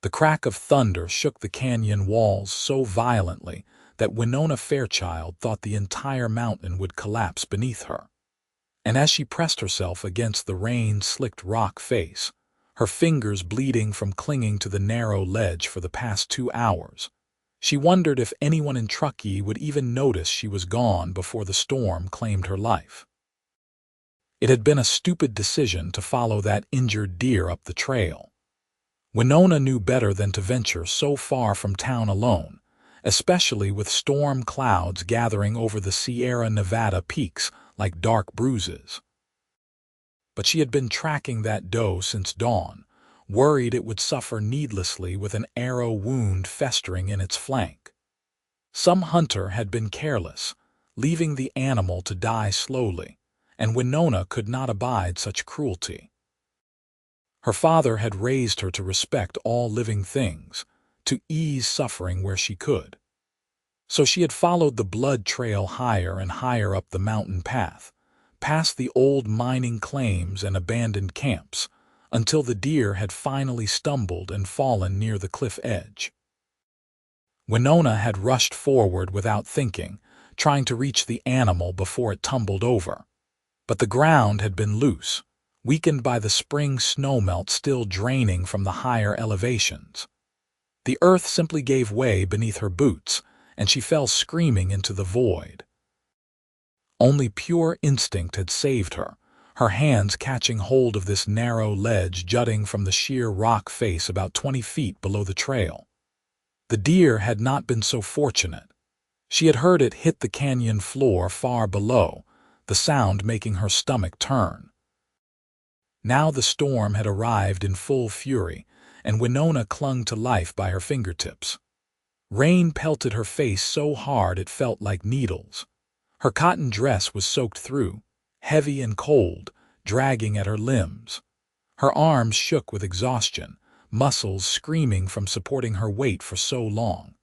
The crack of thunder shook the canyon walls so violently that Winona Fairchild thought the entire mountain would collapse beneath her. And as she pressed herself against the rain-slicked rock face, her fingers bleeding from clinging to the narrow ledge for the past 2 hours, she wondered if anyone in Truckee would even notice she was gone before the storm claimed her life. It had been a stupid decision to follow that injured deer up the trail. Winona knew better than to venture so far from town alone, especially with storm clouds gathering over the Sierra Nevada peaks like dark bruises. But she had been tracking that doe since dawn, worried it would suffer needlessly with an arrow wound festering in its flank. Some hunter had been careless, leaving the animal to die slowly, and Winona could not abide such cruelty. Her father had raised her to respect all living things, to ease suffering where she could. So she had followed the blood trail higher and higher up the mountain path, past the old mining claims and abandoned camps, until the deer had finally stumbled and fallen near the cliff edge. Winona had rushed forward without thinking, trying to reach the animal before it tumbled over. But the ground had been loose, weakened by the spring snowmelt still draining from the higher elevations. The earth simply gave way beneath her boots, and she fell screaming into the void. Only pure instinct had saved her, her hands catching hold of this narrow ledge jutting from the sheer rock face about 20 feet below the trail. The deer had not been so fortunate. She had heard it hit the canyon floor far below, the sound making her stomach turn. Now the storm had arrived in full fury, and Winona clung to life by her fingertips. Rain pelted her face so hard it felt like needles. Her cotton dress was soaked through, heavy and cold, dragging at her limbs. Her arms shook with exhaustion, muscles screaming from supporting her weight for so long.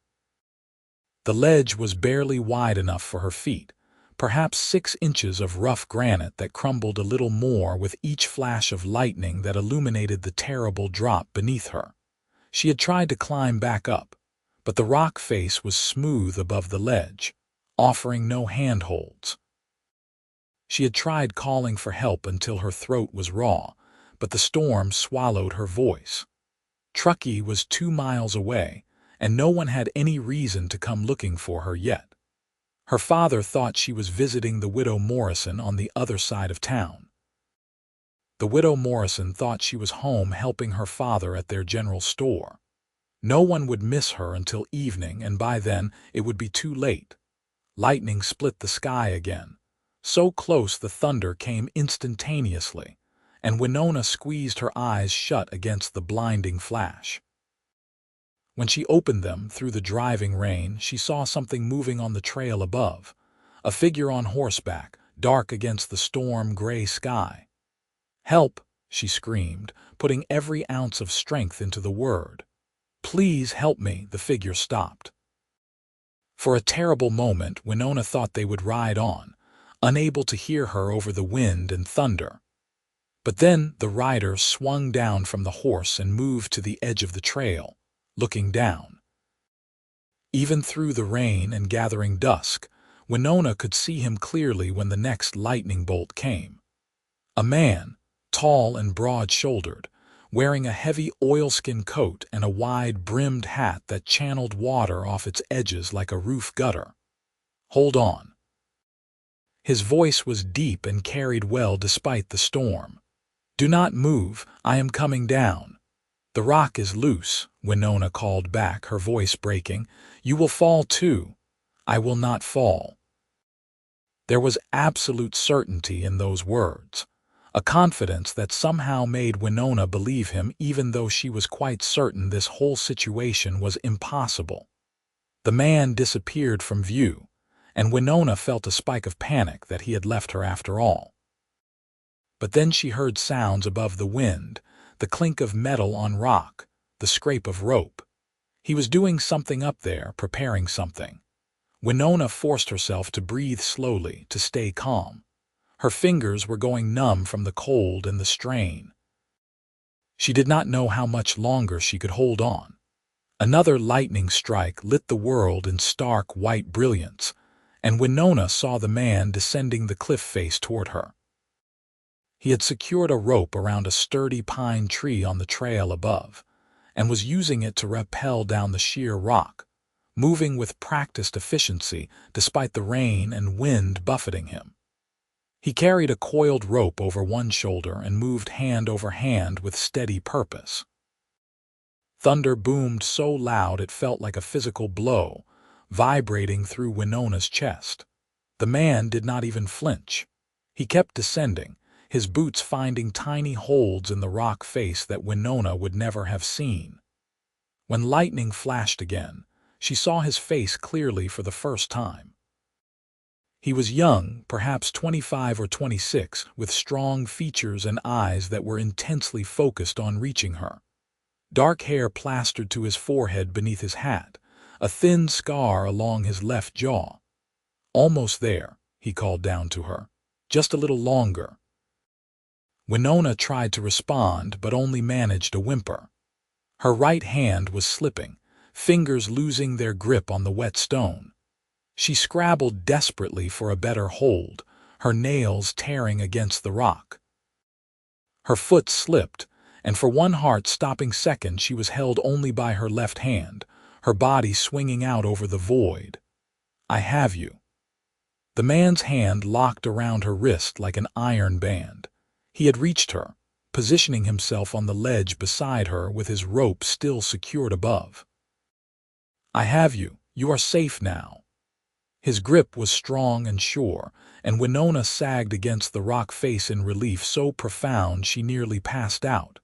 The ledge was barely wide enough for her feet, perhaps 6 inches of rough granite that crumbled a little more with each flash of lightning that illuminated the terrible drop beneath her. She had tried to climb back up, but the rock face was smooth above the ledge, offering no handholds. She had tried calling for help until her throat was raw, but the storm swallowed her voice. Truckee was 2 miles away, and no one had any reason to come looking for her yet. Her father thought she was visiting the widow Morrison on the other side of town. The widow Morrison thought she was home helping her father at their general store. No one would miss her until evening, and by then it would be too late. Lightning split the sky again, so close the thunder came instantaneously, and Winona squeezed her eyes shut against the blinding flash. When she opened them through the driving rain, she saw something moving on the trail above, a figure on horseback, dark against the storm-gray sky. "Help!" she screamed, putting every ounce of strength into the word. "Please help me!" The figure stopped. For a terrible moment, Winona thought they would ride on, unable to hear her over the wind and thunder. But then the rider swung down from the horse and moved to the edge of the trail, looking down. Even through the rain and gathering dusk, Winona could see him clearly when the next lightning bolt came. A man, tall and broad-shouldered, wearing a heavy oilskin coat and a wide-brimmed hat that channeled water off its edges like a roof gutter. "Hold on." His voice was deep and carried well despite the storm. "Do not move, I am coming down." "The rock is loose," Winona called back, her voice breaking. "You will fall too." "I will not fall." There was absolute certainty in those words, a confidence that somehow made Winona believe him even though she was quite certain this whole situation was impossible. The man disappeared from view, and Winona felt a spike of panic that he had left her after all. But then she heard sounds above the wind, the clink of metal on rock, the scrape of rope. He was doing something up there, preparing something. Winona forced herself to breathe slowly, to stay calm. Her fingers were going numb from the cold and the strain. She did not know how much longer she could hold on. Another lightning strike lit the world in stark white brilliance, and Winona saw the man descending the cliff face toward her. He had secured a rope around a sturdy pine tree on the trail above, and was using it to rappel down the sheer rock, moving with practiced efficiency despite the rain and wind buffeting him. He carried a coiled rope over one shoulder and moved hand over hand with steady purpose. Thunder boomed so loud it felt like a physical blow, vibrating through Winona's chest. The man did not even flinch. He kept descending, his boots finding tiny holds in the rock face that Winona would never have seen. When lightning flashed again, she saw his face clearly for the first time. He was young, perhaps 25 or 26, with strong features and eyes that were intensely focused on reaching her. Dark hair plastered to his forehead beneath his hat, a thin scar along his left jaw. "Almost there," he called down to her. "Just a little longer." Winona tried to respond but only managed a whimper. Her right hand was slipping, fingers losing their grip on the wet stone. She scrabbled desperately for a better hold, her nails tearing against the rock. Her foot slipped, and for one heart-stopping second she was held only by her left hand, her body swinging out over the void. "I have you." The man's hand locked around her wrist like an iron band. He had reached her, positioning himself on the ledge beside her with his rope still secured above. "I have you. You are safe now." His grip was strong and sure, and Winona sagged against the rock face in relief so profound she nearly passed out.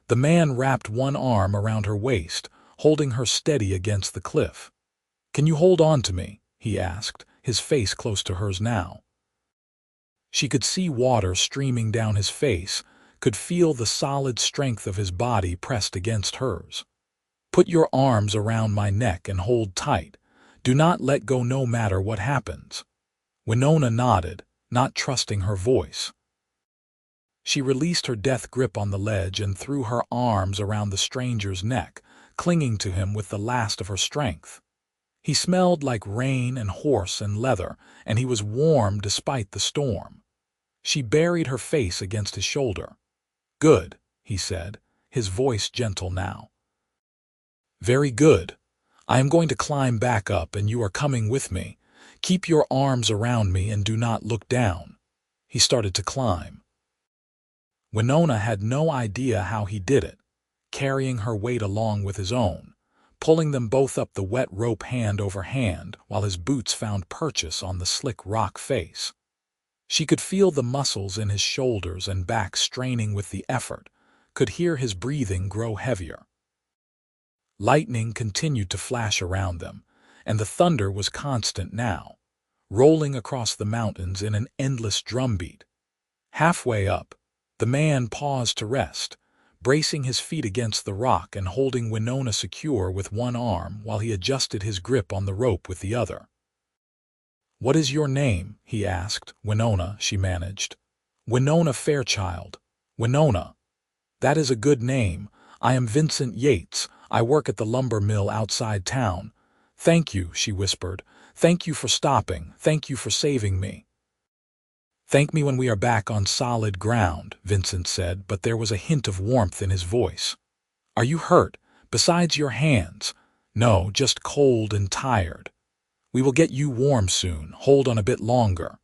The man wrapped one arm around her waist, holding her steady against the cliff. "Can you hold on to me?" he asked, his face close to hers now. She could see water streaming down his face, could feel the solid strength of his body pressed against hers. "Put your arms around my neck and hold tight. Do not let go no matter what happens." Winona nodded, not trusting her voice. She released her death grip on the ledge and threw her arms around the stranger's neck, clinging to him with the last of her strength. He smelled like rain and horse and leather, and he was warm despite the storm. She buried her face against his shoulder. "Good," he said, his voice gentle now. "Very good. I am going to climb back up and you are coming with me. Keep your arms around me and do not look down." He started to climb. Winona had no idea how he did it, carrying her weight along with his own, pulling them both up the wet rope hand over hand while his boots found purchase on the slick rock face. She could feel the muscles in his shoulders and back straining with the effort, could hear his breathing grow heavier. Lightning continued to flash around them, and the thunder was constant now, rolling across the mountains in an endless drumbeat. Halfway up, the man paused to rest, bracing his feet against the rock and holding Winona secure with one arm while he adjusted his grip on the rope with the other. "What is your name?" he asked. "Winona," she managed. "Winona Fairchild. Winona. That is a good name. I am Vincent Yates. I work at the lumber mill outside town." "Thank you," she whispered. "Thank you for stopping. Thank you for saving me." "Thank me when we are back on solid ground," Vincent said, but there was a hint of warmth in his voice. "Are you hurt, besides your hands?" "No, just cold and tired." "We will get you warm soon. Hold on a bit longer."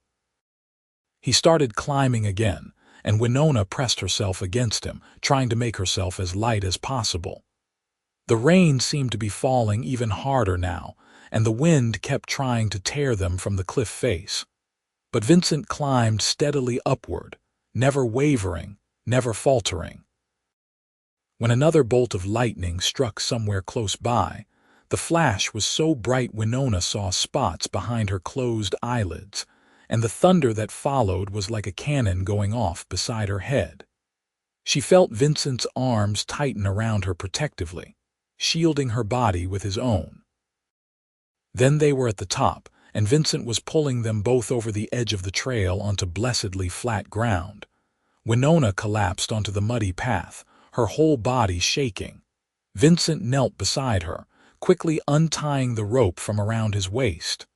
He started climbing again, and Winona pressed herself against him, trying to make herself as light as possible. The rain seemed to be falling even harder now, and the wind kept trying to tear them from the cliff face. But Vincent climbed steadily upward, never wavering, never faltering. When another bolt of lightning struck somewhere close by, the flash was so bright Winona saw spots behind her closed eyelids, and the thunder that followed was like a cannon going off beside her head. She felt Vincent's arms tighten around her protectively, shielding her body with his own. Then they were at the top, and Vincent was pulling them both over the edge of the trail onto blessedly flat ground. Winona collapsed onto the muddy path, her whole body shaking. Vincent knelt beside her, quickly untying the rope from around his waist.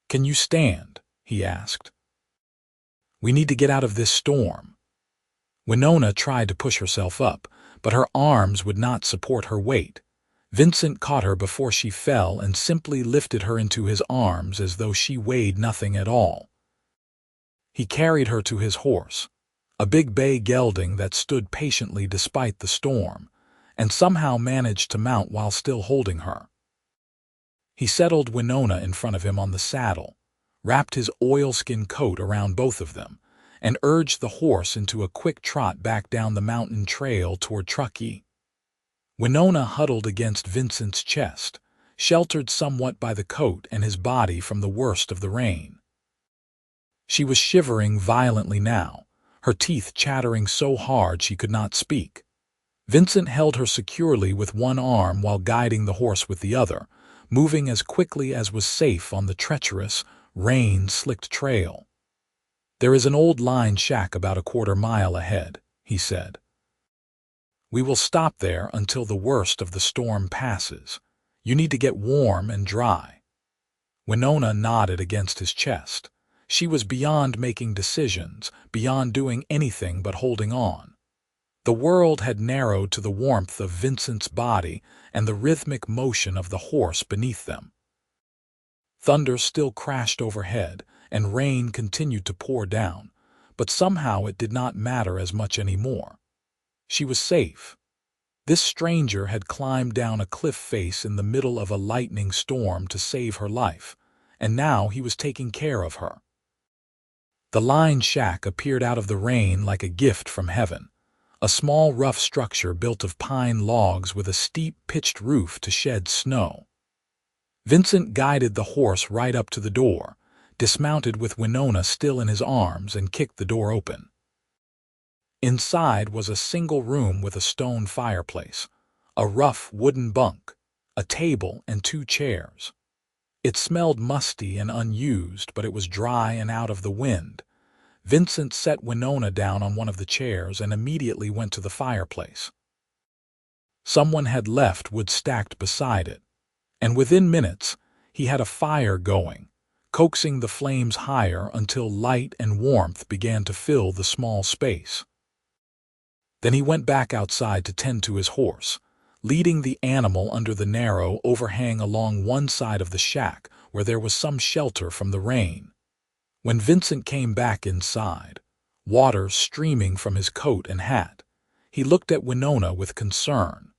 "Can you stand?" he asked. "We need to get out of this storm." Winona tried to push herself up, but her arms would not support her weight. Vincent caught her before she fell and simply lifted her into his arms as though she weighed nothing at all. He carried her to his horse, a big bay gelding that stood patiently despite the storm, and somehow managed to mount while still holding her. He settled Winona in front of him on the saddle, wrapped his oilskin coat around both of them, and urged the horse into a quick trot back down the mountain trail toward Truckee. Winona huddled against Vincent's chest, sheltered somewhat by the coat and his body from the worst of the rain. She was shivering violently now, her teeth chattering so hard she could not speak. Vincent held her securely with one arm while guiding the horse with the other, moving as quickly as was safe on the treacherous, rain-slicked trail. "There is an old line shack about a quarter-mile ahead," he said. "We will stop there until the worst of the storm passes. You need to get warm and dry." Winona nodded against his chest. She was beyond making decisions, beyond doing anything but holding on. The world had narrowed to the warmth of Vincent's body and the rhythmic motion of the horse beneath them. Thunder still crashed overhead, and rain continued to pour down, but somehow it did not matter as much anymore. She was safe. This stranger had climbed down a cliff face in the middle of a lightning storm to save her life, and now he was taking care of her. The line shack appeared out of the rain like a gift from heaven, a small rough structure built of pine logs with a steep pitched roof to shed snow. Vincent guided the horse right up to the door, dismounted with Winona still in his arms, and kicked the door open. Inside was a single room with a stone fireplace, a rough wooden bunk, a table, and 2 chairs. It smelled musty and unused, but it was dry and out of the wind. Vincent set Winona down on one of the chairs and immediately went to the fireplace. Someone had left wood stacked beside it, and within minutes he had a fire going, coaxing the flames higher until light and warmth began to fill the small space. Then he went back outside to tend to his horse, leading the animal under the narrow overhang along one side of the shack where there was some shelter from the rain. When Vincent came back inside, water streaming from his coat and hat, he looked at Winona with concern.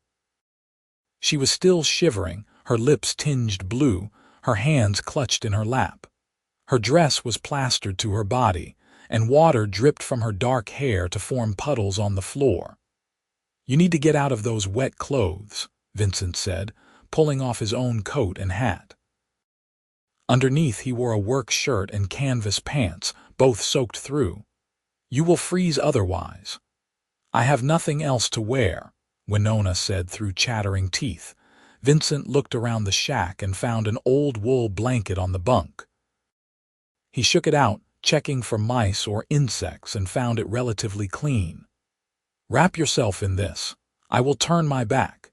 She was still shivering, her lips tinged blue, her hands clutched in her lap. Her dress was plastered to her body, and water dripped from her dark hair to form puddles on the floor. "You need to get out of those wet clothes," Vincent said, pulling off his own coat and hat. Underneath he wore a work shirt and canvas pants, both soaked through. "You will freeze otherwise." "I have nothing else to wear," Winona said through chattering teeth. Vincent looked around the shack and found an old wool blanket on the bunk. He shook it out, checking for mice or insects, and found it relatively clean. "Wrap yourself in this. I will turn my back."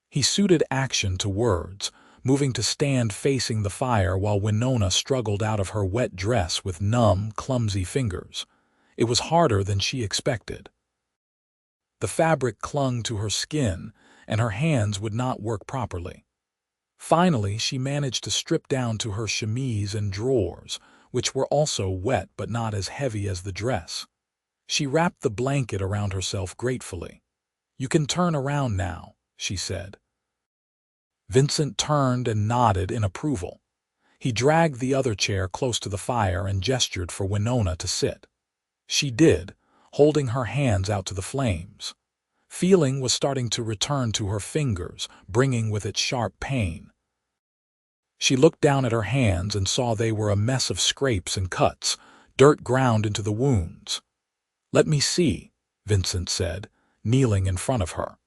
He suited action to words, moving to stand facing the fire while Winona struggled out of her wet dress with numb, clumsy fingers. It was harder than she expected. The fabric clung to her skin, and her hands would not work properly. Finally, she managed to strip down to her chemise and drawers, which were also wet but not as heavy as the dress. She wrapped the blanket around herself gratefully. "You can turn around now," she said. Vincent turned and nodded in approval. He dragged the other chair close to the fire and gestured for Winona to sit. She did, holding her hands out to the flames. Feeling was starting to return to her fingers, bringing with it sharp pain. She looked down at her hands and saw they were a mess of scrapes and cuts, dirt ground into the wounds. "Let me see," Vincent said, kneeling in front of her.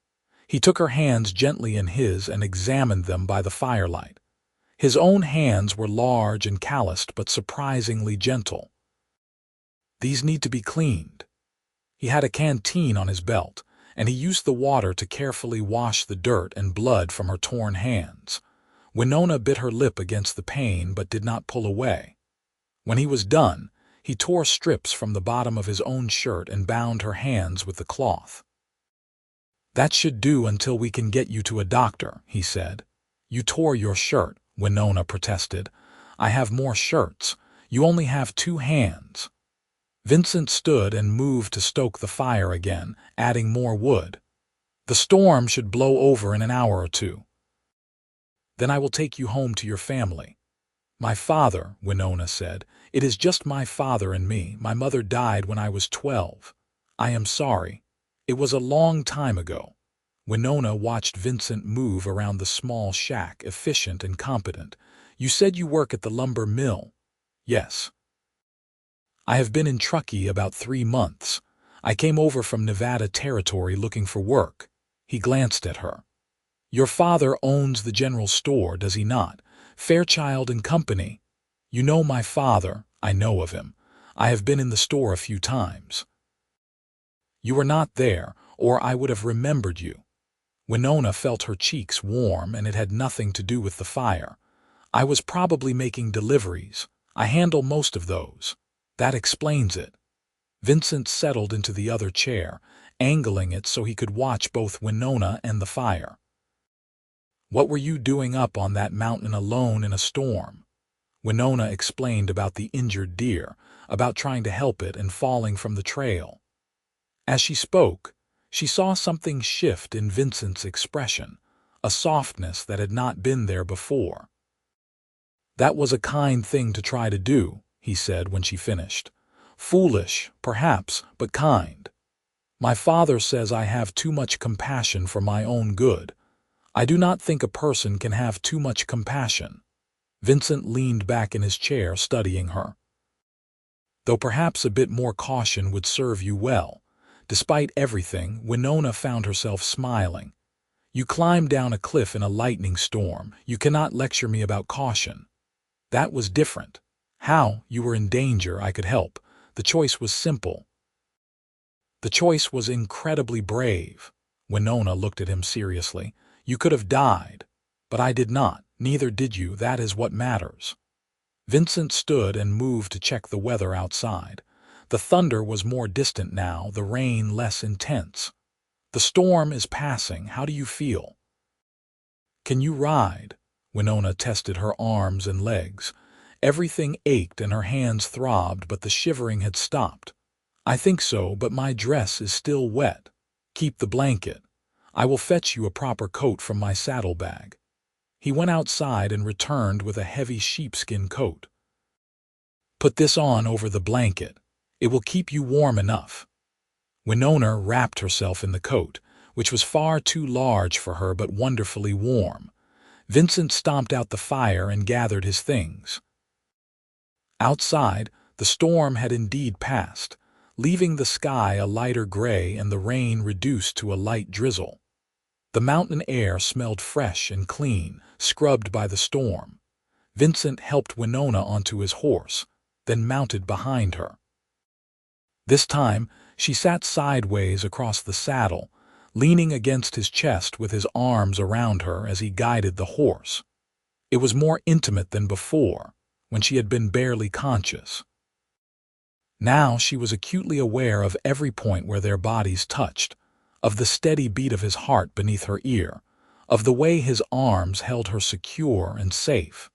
He took her hands gently in his and examined them by the firelight. His own hands were large and calloused but surprisingly gentle. "These need to be cleaned." He had a canteen on his belt, and he used the water to carefully wash the dirt and blood from her torn hands. Winona bit her lip against the pain but did not pull away. When he was done, he tore strips from the bottom of his own shirt and bound her hands with the cloth. "That should do until we can get you to a doctor," he said. "You tore your shirt," Winona protested. "I have more shirts. You only have 2 hands." Vincent stood and moved to stoke the fire again, adding more wood. "The storm should blow over in an hour or 2. Then I will take you home to your family." "My father," Winona said. "It is just my father and me. My mother died when I was 12. I am sorry. It was a long time ago." Winona watched Vincent move around the small shack, efficient and competent. "You said you work at the lumber mill." "Yes. I have been in Truckee about 3 months. I came over from Nevada Territory looking for work." He glanced at her. "Your father owns the general store, does he not? Fairchild and Company." "You know my father." "I know of him. I have been in the store a few times." "You were not there, or I would have remembered you." Winona felt her cheeks warm, and it had nothing to do with the fire. "I was probably making deliveries. I handle most of those. That explains it." Vincent settled into the other chair, angling it so he could watch both Winona and the fire. "What were you doing up on that mountain alone in a storm?" Winona explained about the injured deer, about trying to help it and falling from the trail. As she spoke, she saw something shift in Vincent's expression, a softness that had not been there before. "That was a kind thing to try to do," he said when she finished. "Foolish, perhaps, but kind. My father says I have too much compassion for my own good. I do not think a person can have too much compassion." Vincent leaned back in his chair, studying her. "Though perhaps a bit more caution would serve you well." Despite everything, Winona found herself smiling. "You climbed down a cliff in a lightning storm. You cannot lecture me about caution." "That was different." "How? You were in danger. I could help. The choice was simple." "The choice was incredibly brave." Winona looked at him seriously. "You could have died. But I did not. Neither did you. That is what matters." Vincent stood and moved to check the weather outside. The thunder was more distant now, the rain less intense. "The storm is passing. How do you feel?" "Can you ride?" Winona tested her arms and legs. Everything ached and her hands throbbed, but the shivering had stopped. "I think so, but my dress is still wet." "Keep the blanket. I will fetch you a proper coat from my saddlebag." He went outside and returned with a heavy sheepskin coat. "Put this on over the blanket. It will keep you warm enough." Winona wrapped herself in the coat, which was far too large for her but wonderfully warm. Vincent stomped out the fire and gathered his things. Outside, the storm had indeed passed, leaving the sky a lighter gray and the rain reduced to a light drizzle. The mountain air smelled fresh and clean, scrubbed by the storm. Vincent helped Winona onto his horse, then mounted behind her. This time, she sat sideways across the saddle, leaning against his chest with his arms around her as he guided the horse. It was more intimate than before, when she had been barely conscious. Now she was acutely aware of every point where their bodies touched, of the steady beat of his heart beneath her ear, of the way his arms held her secure and safe.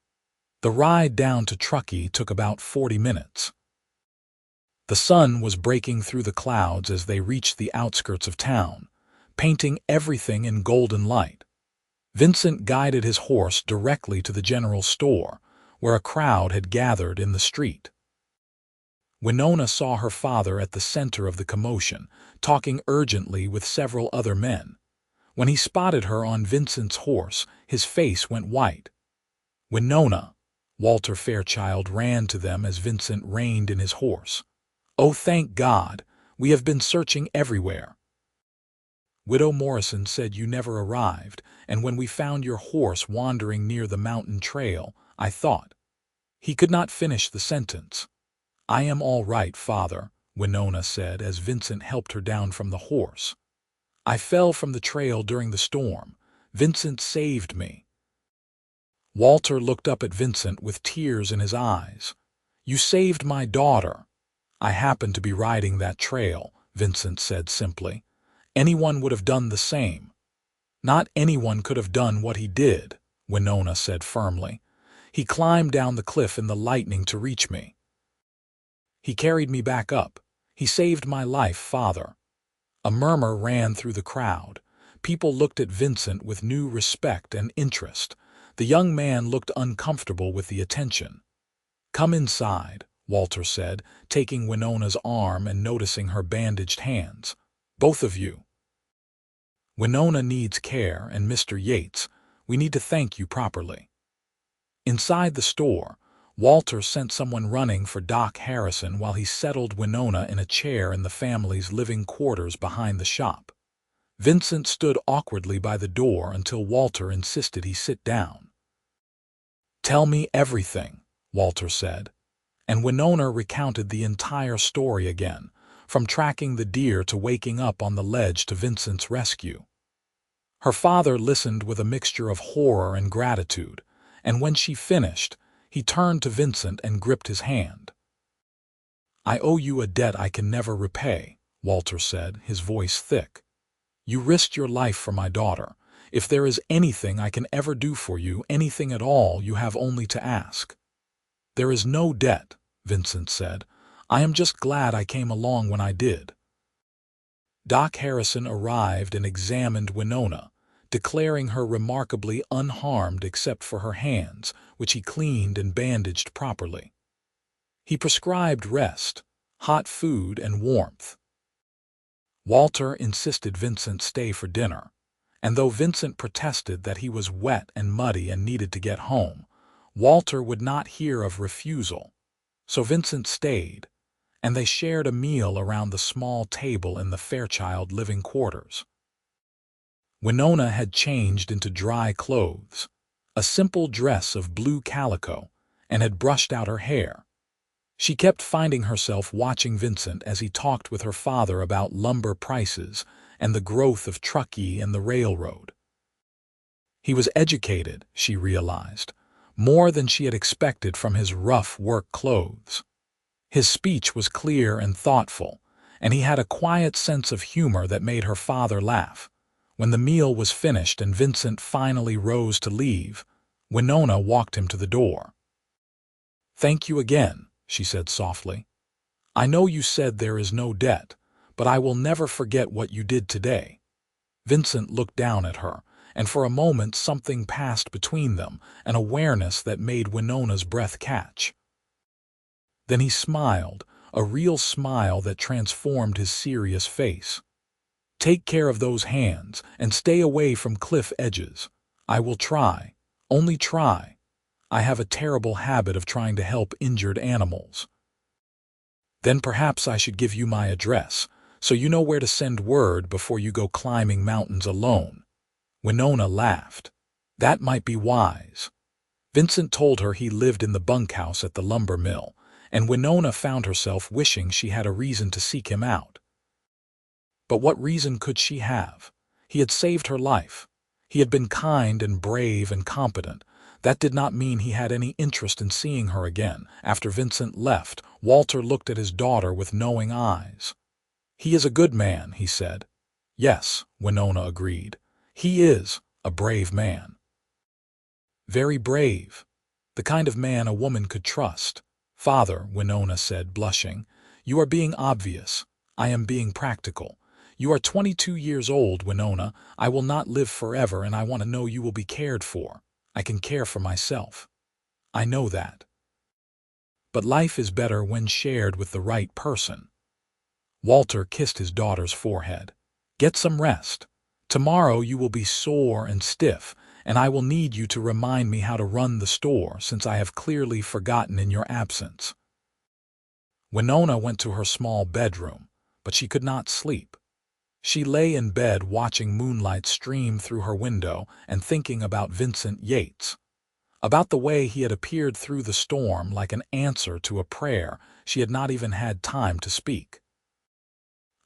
The ride down to Truckee took about 40 minutes. The sun was breaking through the clouds as they reached the outskirts of town, painting everything in golden light. Vincent guided his horse directly to the general store, where a crowd had gathered in the street. Winona saw her father at the center of the commotion, talking urgently with several other men. When he spotted her on Vincent's horse, his face went white. "Winona!" Walter Fairchild ran to them as Vincent reined in his horse. "Oh, thank God! We have been searching everywhere. Widow Morrison said you never arrived, and when we found your horse wandering near the mountain trail, I thought—" He could not finish the sentence. "I am all right, Father," Winona said as Vincent helped her down from the horse. I fell from the trail during the storm. Vincent saved me." Walter looked up at Vincent with tears in his eyes. "You saved my daughter." "I happened to be riding that trail," Vincent said simply. "Anyone would have done the same." "Not anyone could have done what he did," Winona said firmly. "He climbed down the cliff in the lightning to reach me. He carried me back up. He saved my life, Father." A murmur ran through the crowd. People looked at Vincent with new respect and interest. The young man looked uncomfortable with the attention. "Come inside," Walter said, taking Winona's arm and noticing her bandaged hands. "Both of you. Winona needs care, and Mr. Yates, we need to thank you properly." Inside the store, Walter sent someone running for Doc Harrison while he settled Winona in a chair in the family's living quarters behind the shop. Vincent stood awkwardly by the door until Walter insisted he sit down. "Tell me everything," Walter said, and Winona recounted the entire story again, from tracking the deer to waking up on the ledge to Vincent's rescue. Her father listened with a mixture of horror and gratitude, and when she finished, he turned to Vincent and gripped his hand. "I owe you a debt I can never repay," Walter said, his voice thick. "You risked your life for my daughter. If there is anything I can ever do for you, anything at all, you have only to ask." "There is no debt," Vincent said. "I am just glad I came along when I did." Doc Harrison arrived and examined Winona, declaring her remarkably unharmed except for her hands, which he cleaned and bandaged properly. He prescribed rest, hot food, and warmth. Walter insisted Vincent stay for dinner, and though Vincent protested that he was wet and muddy and needed to get home, Walter would not hear of refusal. So Vincent stayed, and they shared a meal around the small table in the Fairchild living quarters. Winona had changed into dry clothes, a simple dress of blue calico, and had brushed out her hair. She kept finding herself watching Vincent as he talked with her father about lumber prices and the growth of Truckee and the railroad. He was educated, she realized, more than she had expected from his rough work clothes. His speech was clear and thoughtful, and he had a quiet sense of humor that made her father laugh. When the meal was finished and Vincent finally rose to leave, Winona walked him to the door. "Thank you again," she said softly. "I know you said there is no debt, but I will never forget what you did today." Vincent looked down at her, and for a moment something passed between them, an awareness that made Winona's breath catch. Then he smiled, a real smile that transformed his serious face. "Take care of those hands, and stay away from cliff edges. I will try, only try. I have a terrible habit of trying to help injured animals." "Then perhaps I should give you my address, so you know where to send word before you go climbing mountains alone." Winona laughed. "That might be wise." Vincent told her he lived in the bunkhouse at the lumber mill, and Winona found herself wishing she had a reason to seek him out. But what reason could she have? He had saved her life. He had been kind and brave and competent. That did not mean he had any interest in seeing her again. After Vincent left, Walter looked at his daughter with knowing eyes. "He is a good man," he said. "Yes," Winona agreed. "He is a brave man." "Very brave. The kind of man a woman could trust." "Father," Winona said, blushing, "you are being obvious. I am being practical. You are 22 years old, Winona. I will not live forever, and I want to know you will be cared for. I can care for myself. I know that. But life is better when shared with the right person." Walter kissed his daughter's forehead. "Get some rest. Tomorrow you will be sore and stiff, and I will need you to remind me how to run the store, since I have clearly forgotten in your absence." Winona went to her small bedroom, but she could not sleep. She lay in bed watching moonlight stream through her window and thinking about Vincent Yates, about the way he had appeared through the storm like an answer to a prayer she had not even had time to speak.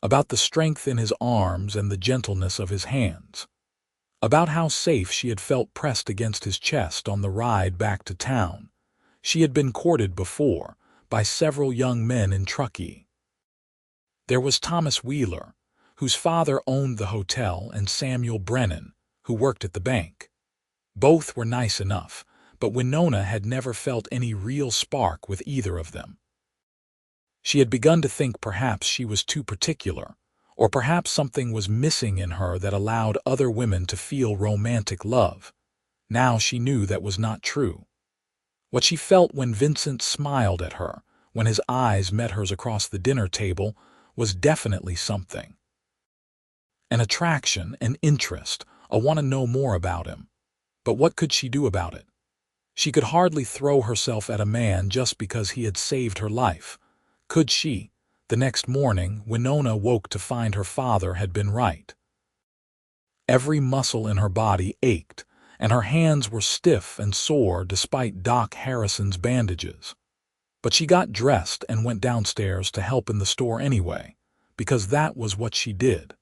about the strength in his arms and the gentleness of his hands, about how safe she had felt pressed against his chest on the ride back to town. She had been courted before by several young men in Truckee. There was Thomas Wheeler, whose father owned the hotel, and Samuel Brennan, who worked at the bank. Both were nice enough, but Winona had never felt any real spark with either of them. She had begun to think perhaps she was too particular, or perhaps something was missing in her that allowed other women to feel romantic love. Now she knew that was not true. What she felt when Vincent smiled at her, when his eyes met hers across the dinner table, was definitely something. An attraction, an interest, a want to know more about him. But what could she do about it? She could hardly throw herself at a man just because he had saved her life. Could she? The next morning, Winona woke to find her father had been right. Every muscle in her body ached, and her hands were stiff and sore despite Doc Harrison's bandages. But she got dressed and went downstairs to help in the store anyway, because that was what she did.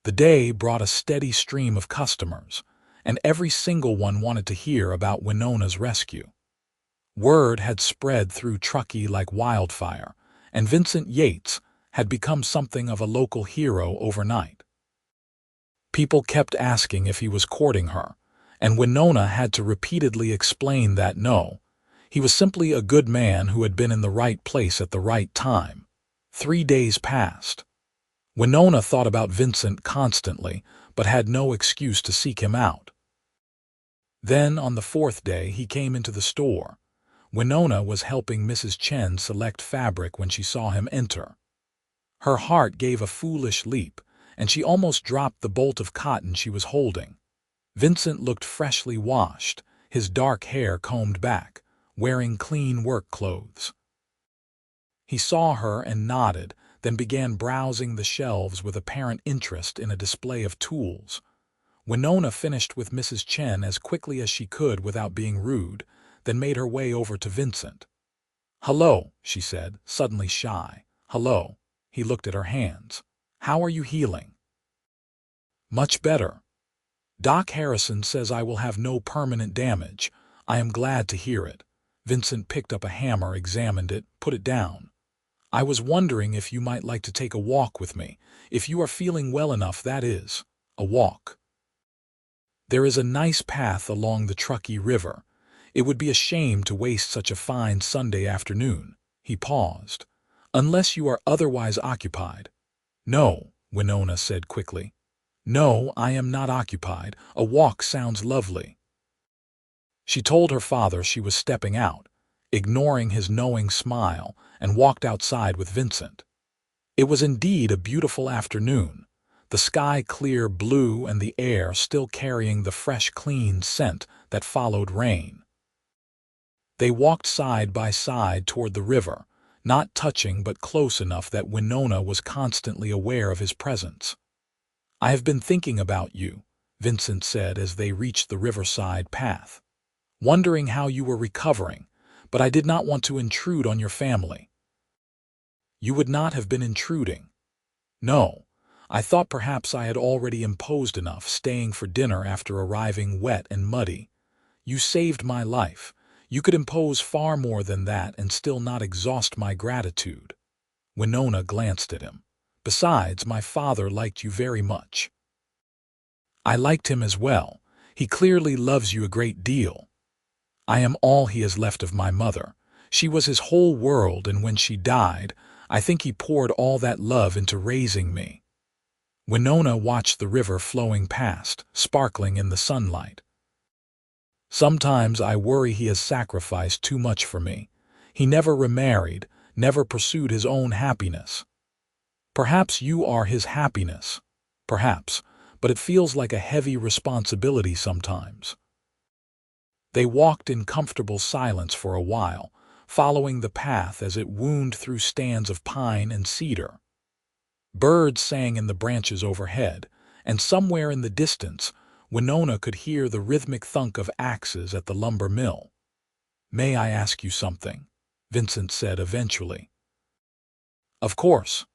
The day brought a steady stream of customers, and every single one wanted to hear about Winona's rescue. Word had spread through Truckee like wildfire, and Vincent Yates had become something of a local hero overnight. People kept asking if he was courting her, and Winona had to repeatedly explain that no, he was simply a good man who had been in the right place at the right time. 3 days passed. Winona thought about Vincent constantly, but had no excuse to seek him out. Then, on the 4th day, he came into the store. Winona was helping Mrs. Chen select fabric when she saw him enter. Her heart gave a foolish leap, and she almost dropped the bolt of cotton she was holding. Vincent looked freshly washed, his dark hair combed back, wearing clean work clothes. He saw her and nodded, then began browsing the shelves with apparent interest in a display of tools. Winona finished with Mrs. Chen as quickly as she could without being rude, then made her way over to Vincent. "Hello," she said, suddenly shy. "Hello." He looked at her hands. "How are you healing?" "Much better. Doc Harrison says I will have no permanent damage. I am glad to hear it." Vincent picked up a hammer, examined it, put it down. "I was wondering if you might like to take a walk with me, if you are feeling well enough, that is. A walk. There is a nice path along the Truckee River. It would be a shame to waste such a fine Sunday afternoon." He paused. "Unless you are otherwise occupied." "No," Winona said quickly. "No, I am not occupied. A walk sounds lovely." She told her father she was stepping out, ignoring his knowing smile, and walked outside with Vincent. It was indeed a beautiful afternoon, the sky clear blue and the air still carrying the fresh, clean scent that followed rain. They walked side by side toward the river, not touching but close enough that Winona was constantly aware of his presence. "I have been thinking about you," Vincent said as they reached the riverside path. "Wondering how you were recovering, but I did not want to intrude on your family." "You would not have been intruding." "No, I thought perhaps I had already imposed enough, staying for dinner after arriving wet and muddy. You saved my life. You could impose far more than that and still not exhaust my gratitude." Winona glanced at him. "Besides, my father liked you very much." "I liked him as well. He clearly loves you a great deal." "I am all he has left of my mother. She was his whole world, and when she died, I think he poured all that love into raising me." Winona watched the river flowing past, sparkling in the sunlight. "Sometimes I worry he has sacrificed too much for me. He never remarried, never pursued his own happiness. Perhaps you are his happiness. Perhaps, but it feels like a heavy responsibility sometimes." They walked in comfortable silence for a while, following the path as it wound through stands of pine and cedar. Birds sang in the branches overhead, and somewhere in the distance, Winona could hear the rhythmic thunk of axes at the lumber mill. "May I ask you something?" Vincent said eventually. "Of course."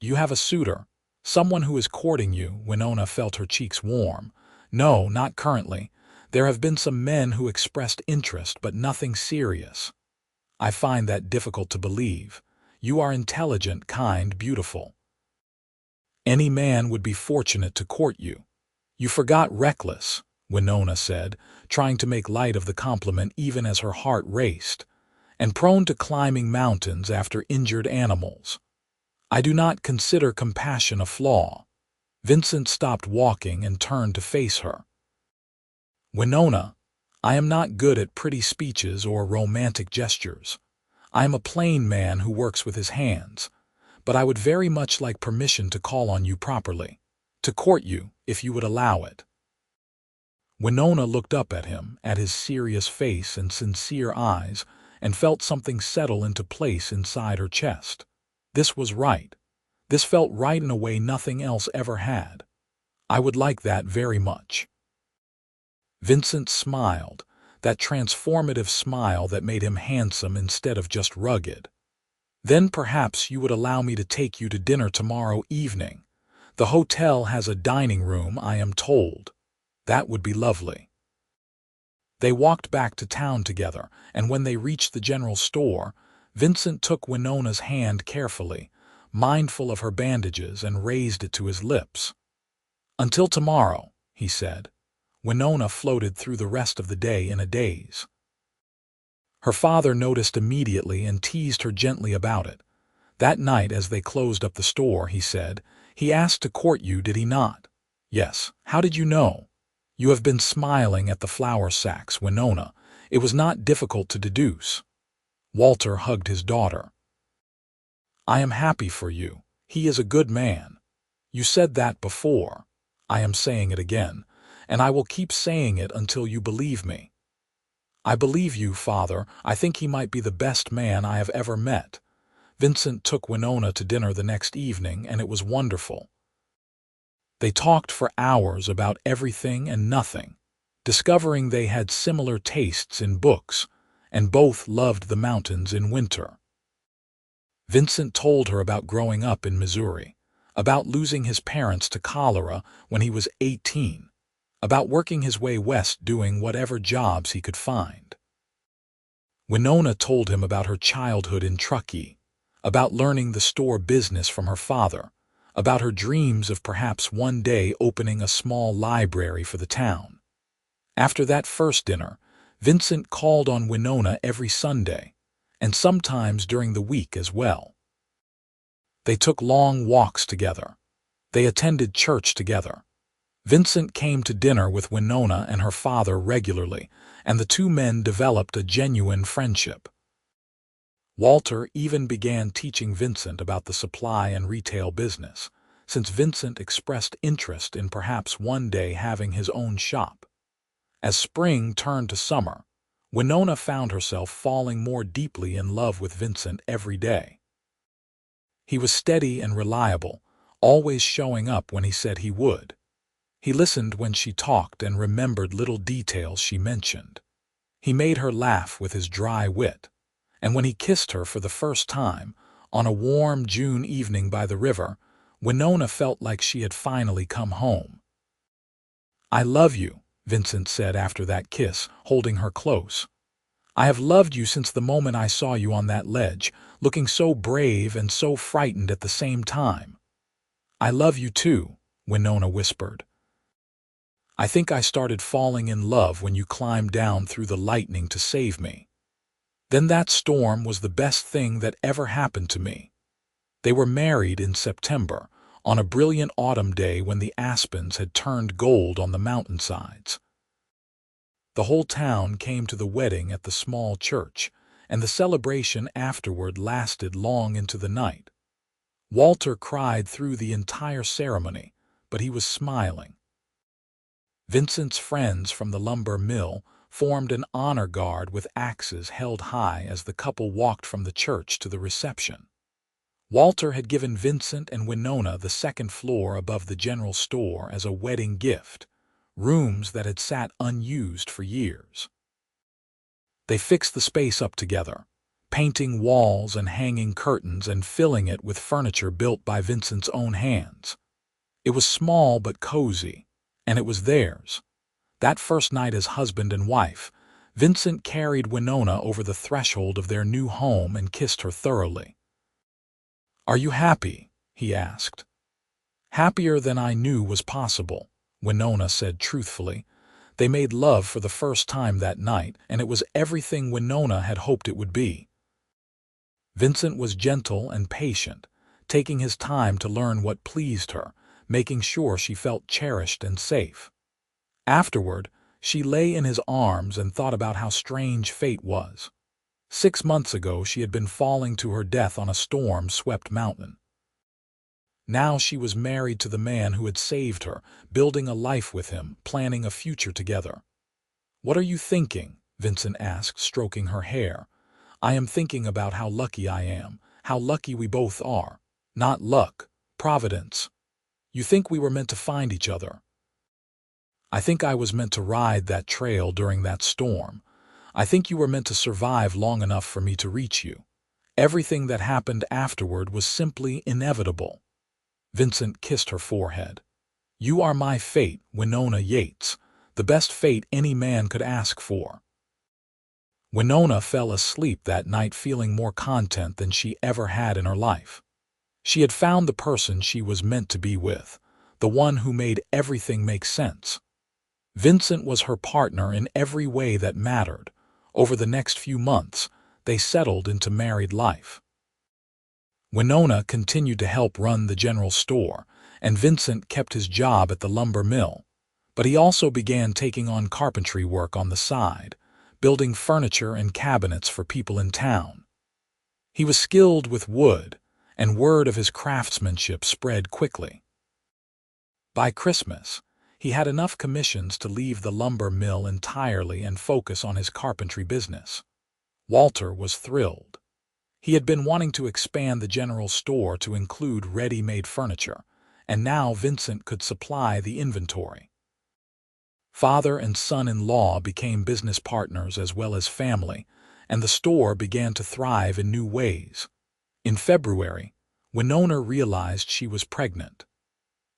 You have a suitor, someone who is courting you." Winona felt her cheeks warm. "No, not currently. There have been some men who expressed interest, but nothing serious." "I find that difficult to believe. You are intelligent, kind, beautiful. Any man would be fortunate to court you." "You forgot reckless," Winona said, trying to make light of the compliment even as her heart raced, "and prone to climbing mountains after injured animals." "I do not consider compassion a flaw." Vincent stopped walking and turned to face her. "Winona, I am not good at pretty speeches or romantic gestures. I am a plain man who works with his hands, but I would very much like permission to call on you properly, to court you, if you would allow it." Winona looked up at him, at his serious face and sincere eyes, and felt something settle into place inside her chest. This was right. This felt right in a way nothing else ever had. "I would like that very much." Vincent smiled, that transformative smile that made him handsome instead of just rugged. "Then perhaps you would allow me to take you to dinner tomorrow evening. The hotel has a dining room, I am told. That would be lovely." They walked back to town together, and when they reached the general store, Vincent took Winona's hand carefully, mindful of her bandages, and raised it to his lips. "Until tomorrow," he said. Winona floated through the rest of the day in a daze. Her father noticed immediately and teased her gently about it. That night, as they closed up the store, he said, "He asked to court you, did he not?" "Yes. How did you know?" "You have been smiling at the flour sacks, Winona. It was not difficult to deduce." Walter hugged his daughter. "I am happy for you. He is a good man. You said that before. I am saying it again, and I will keep saying it until you believe me." "I believe you, father. I think he might be the best man I have ever met." Vincent took Winona to dinner the next evening, and it was wonderful. They talked for hours about everything and nothing, discovering they had similar tastes in books, and both loved the mountains in winter. Vincent told her about growing up in Missouri, about losing his parents to cholera when he was 18, about working his way west doing whatever jobs he could find. Winona told him about her childhood in Truckee, about learning the store business from her father, about her dreams of perhaps one day opening a small library for the town. After that first dinner, Vincent called on Winona every Sunday, and sometimes during the week as well. They took long walks together. They attended church together. Vincent came to dinner with Winona and her father regularly, and the two men developed a genuine friendship. Walter even began teaching Vincent about the supply and retail business, since Vincent expressed interest in perhaps one day having his own shop. As spring turned to summer, Winona found herself falling more deeply in love with Vincent every day. He was steady and reliable, always showing up when he said he would. He listened when she talked and remembered little details she mentioned. He made her laugh with his dry wit, and when he kissed her for the first time, on a warm June evening by the river, Winona felt like she had finally come home. "I love you," Vincent said after that kiss, holding her close. "I have loved you since the moment I saw you on that ledge, looking so brave and so frightened at the same time." "I love you too," Winona whispered. "I think I started falling in love when you climbed down through the lightning to save me. Then that storm was the best thing that ever happened to me." They were married in September, on a brilliant autumn day when the aspens had turned gold on the mountainsides. The whole town came to the wedding at the small church, and the celebration afterward lasted long into the night. Walter cried through the entire ceremony, but he was smiling. Vincent's friends from the lumber mill formed an honor guard with axes held high as the couple walked from the church to the reception. Walter had given Vincent and Winona the second floor above the general store as a wedding gift, rooms that had sat unused for years. They fixed the space up together, painting walls and hanging curtains and filling it with furniture built by Vincent's own hands. It was small but cozy, and it was theirs. That first night as husband and wife, Vincent carried Winona over the threshold of their new home and kissed her thoroughly. "Are you happy?" he asked. "Happier than I knew was possible," Winona said truthfully. They made love for the first time that night, and it was everything Winona had hoped it would be. Vincent was gentle and patient, taking his time to learn what pleased her, making sure she felt cherished and safe. Afterward, she lay in his arms and thought about how strange fate was. 6 months ago she had been falling to her death on a storm-swept mountain. Now she was married to the man who had saved her, building a life with him, planning a future together. "What are you thinking?" Vincent asked, stroking her hair. "I am thinking about how lucky I am, how lucky we both are. Not luck, providence. You think we were meant to find each other. I think I was meant to ride that trail during that storm. I think you were meant to survive long enough for me to reach you. Everything that happened afterward was simply inevitable." Vincent kissed her forehead. "You are my fate, Winona Yates, the best fate any man could ask for." Winona fell asleep that night feeling more content than she ever had in her life. She had found the person she was meant to be with, the one who made everything make sense. Vincent was her partner in every way that mattered. Over the next few months, they settled into married life. Winona continued to help run the general store, and Vincent kept his job at the lumber mill. But he also began taking on carpentry work on the side, building furniture and cabinets for people in town. He was skilled with wood, and word of his craftsmanship spread quickly. By Christmas, he had enough commissions to leave the lumber mill entirely and focus on his carpentry business. Walter was thrilled. He had been wanting to expand the general store to include ready-made furniture, and now Vincent could supply the inventory. Father and son-in-law became business partners as well as family, and the store began to thrive in new ways. In February, Winona realized she was pregnant.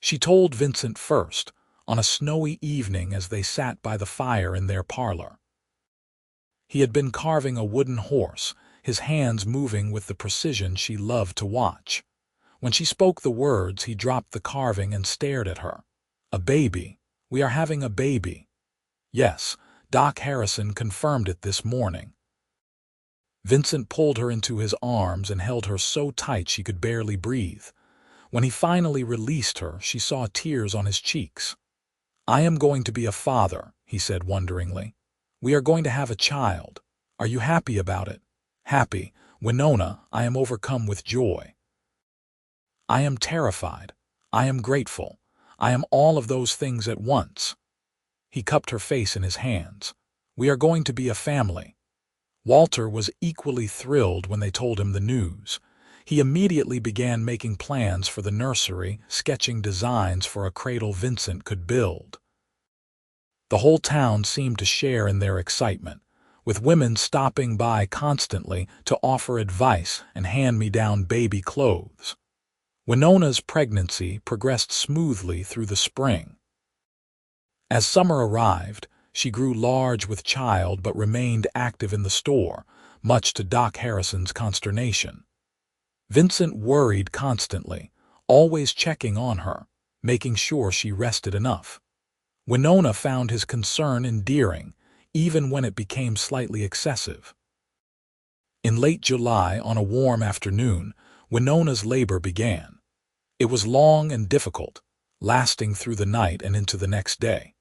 She told Vincent first, on a snowy evening as they sat by the fire in their parlor. He had been carving a wooden horse, his hands moving with the precision she loved to watch. When she spoke the words, he dropped the carving and stared at her. "A baby. We are having a baby." "Yes, Doc Harrison confirmed it this morning." Vincent pulled her into his arms and held her so tight she could barely breathe. When he finally released her, she saw tears on his cheeks. "I am going to be a father," he said wonderingly. "We are going to have a child. Are you happy about it?" "Happy, Winona, I am overcome with joy. I am terrified. I am grateful. I am all of those things at once." He cupped her face in his hands. "We are going to be a family." Walter was equally thrilled when they told him the news. He immediately began making plans for the nursery, sketching designs for a cradle Vincent could build. The whole town seemed to share in their excitement, with women stopping by constantly to offer advice and hand me down baby clothes. Winona's pregnancy progressed smoothly through the spring. As summer arrived, she grew large with child but remained active in the store, much to Doc Harrison's consternation. Vincent worried constantly, always checking on her, making sure she rested enough. Winona found his concern endearing, even when it became slightly excessive. In late July, on a warm afternoon, Winona's labor began. It was long and difficult, lasting through the night and into the next day.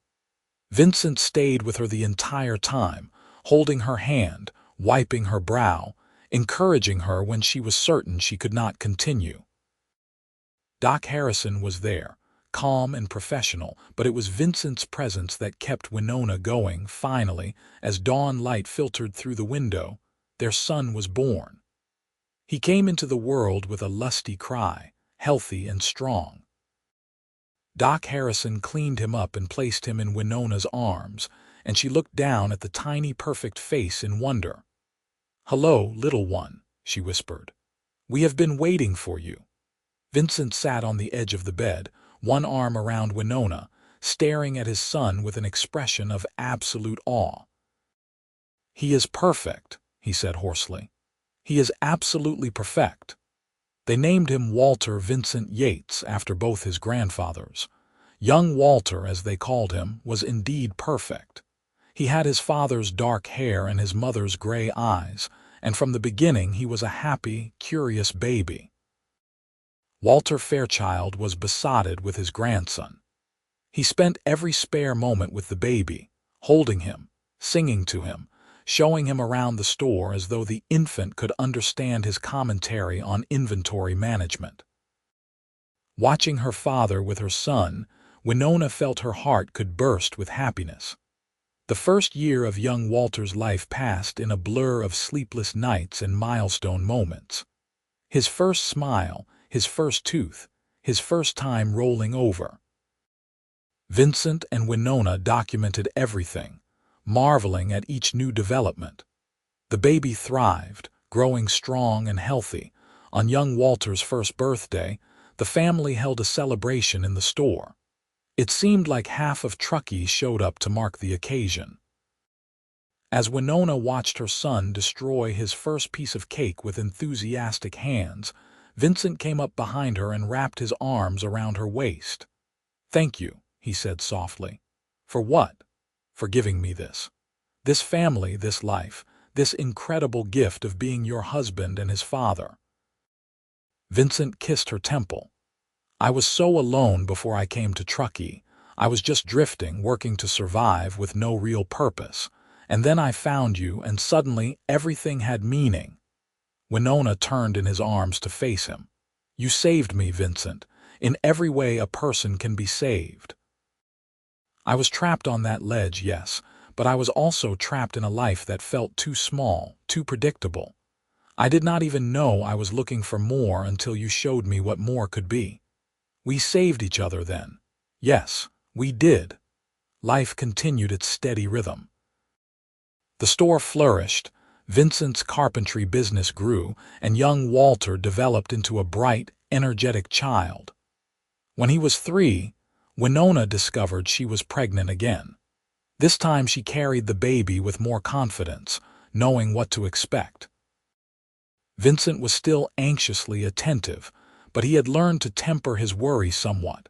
Vincent stayed with her the entire time, holding her hand, wiping her brow, encouraging her when she was certain she could not continue. Doc Harrison was there, calm and professional, but it was Vincent's presence that kept Winona going. Finally, as dawn light filtered through the window, their son was born. He came into the world with a lusty cry, healthy and strong. Doc Harrison cleaned him up and placed him in Winona's arms, and she looked down at the tiny perfect face in wonder. "Hello, little one," she whispered. "We have been waiting for you." Vincent sat on the edge of the bed, one arm around Winona, staring at his son with an expression of absolute awe. "He is perfect," he said hoarsely. "He is absolutely perfect." They named him Walter Vincent Yates after both his grandfathers. Young Walter, as they called him, was indeed perfect. He had his father's dark hair and his mother's gray eyes, and from the beginning he was a happy, curious baby. Walter Fairchild was besotted with his grandson. He spent every spare moment with the baby, holding him, singing to him, showing him around the store as though the infant could understand his commentary on inventory management. Watching her father with her son, Winona felt her heart could burst with happiness. The first year of young Walter's life passed in a blur of sleepless nights and milestone moments. His first smile, his first tooth, his first time rolling over. Vincent and Winona documented everything, marveling at each new development. The baby thrived, growing strong and healthy. On young Walter's first birthday, the family held a celebration in the store. It seemed like half of Truckee showed up to mark the occasion. As Winona watched her son destroy his first piece of cake with enthusiastic hands, Vincent came up behind her and wrapped his arms around her waist. "Thank you," he said softly. "For what?" "For giving me this. This family, this life, this incredible gift of being your husband and his father." Vincent kissed her temple. "I was so alone before I came to Truckee. I was just drifting, working to survive with no real purpose. And then I found you, and suddenly everything had meaning." Winona turned in his arms to face him. "You saved me, Vincent. In every way a person can be saved." "I was trapped on that ledge, yes, but I was also trapped in a life that felt too small, too predictable. I did not even know I was looking for more until you showed me what more could be. We saved each other then. Yes, we did." Life continued its steady rhythm. The store flourished, Vincent's carpentry business grew, and young Walter developed into a bright, energetic child. When he was 3, Winona discovered she was pregnant again. This time she carried the baby with more confidence, knowing what to expect. Vincent was still anxiously attentive, but he had learned to temper his worry somewhat.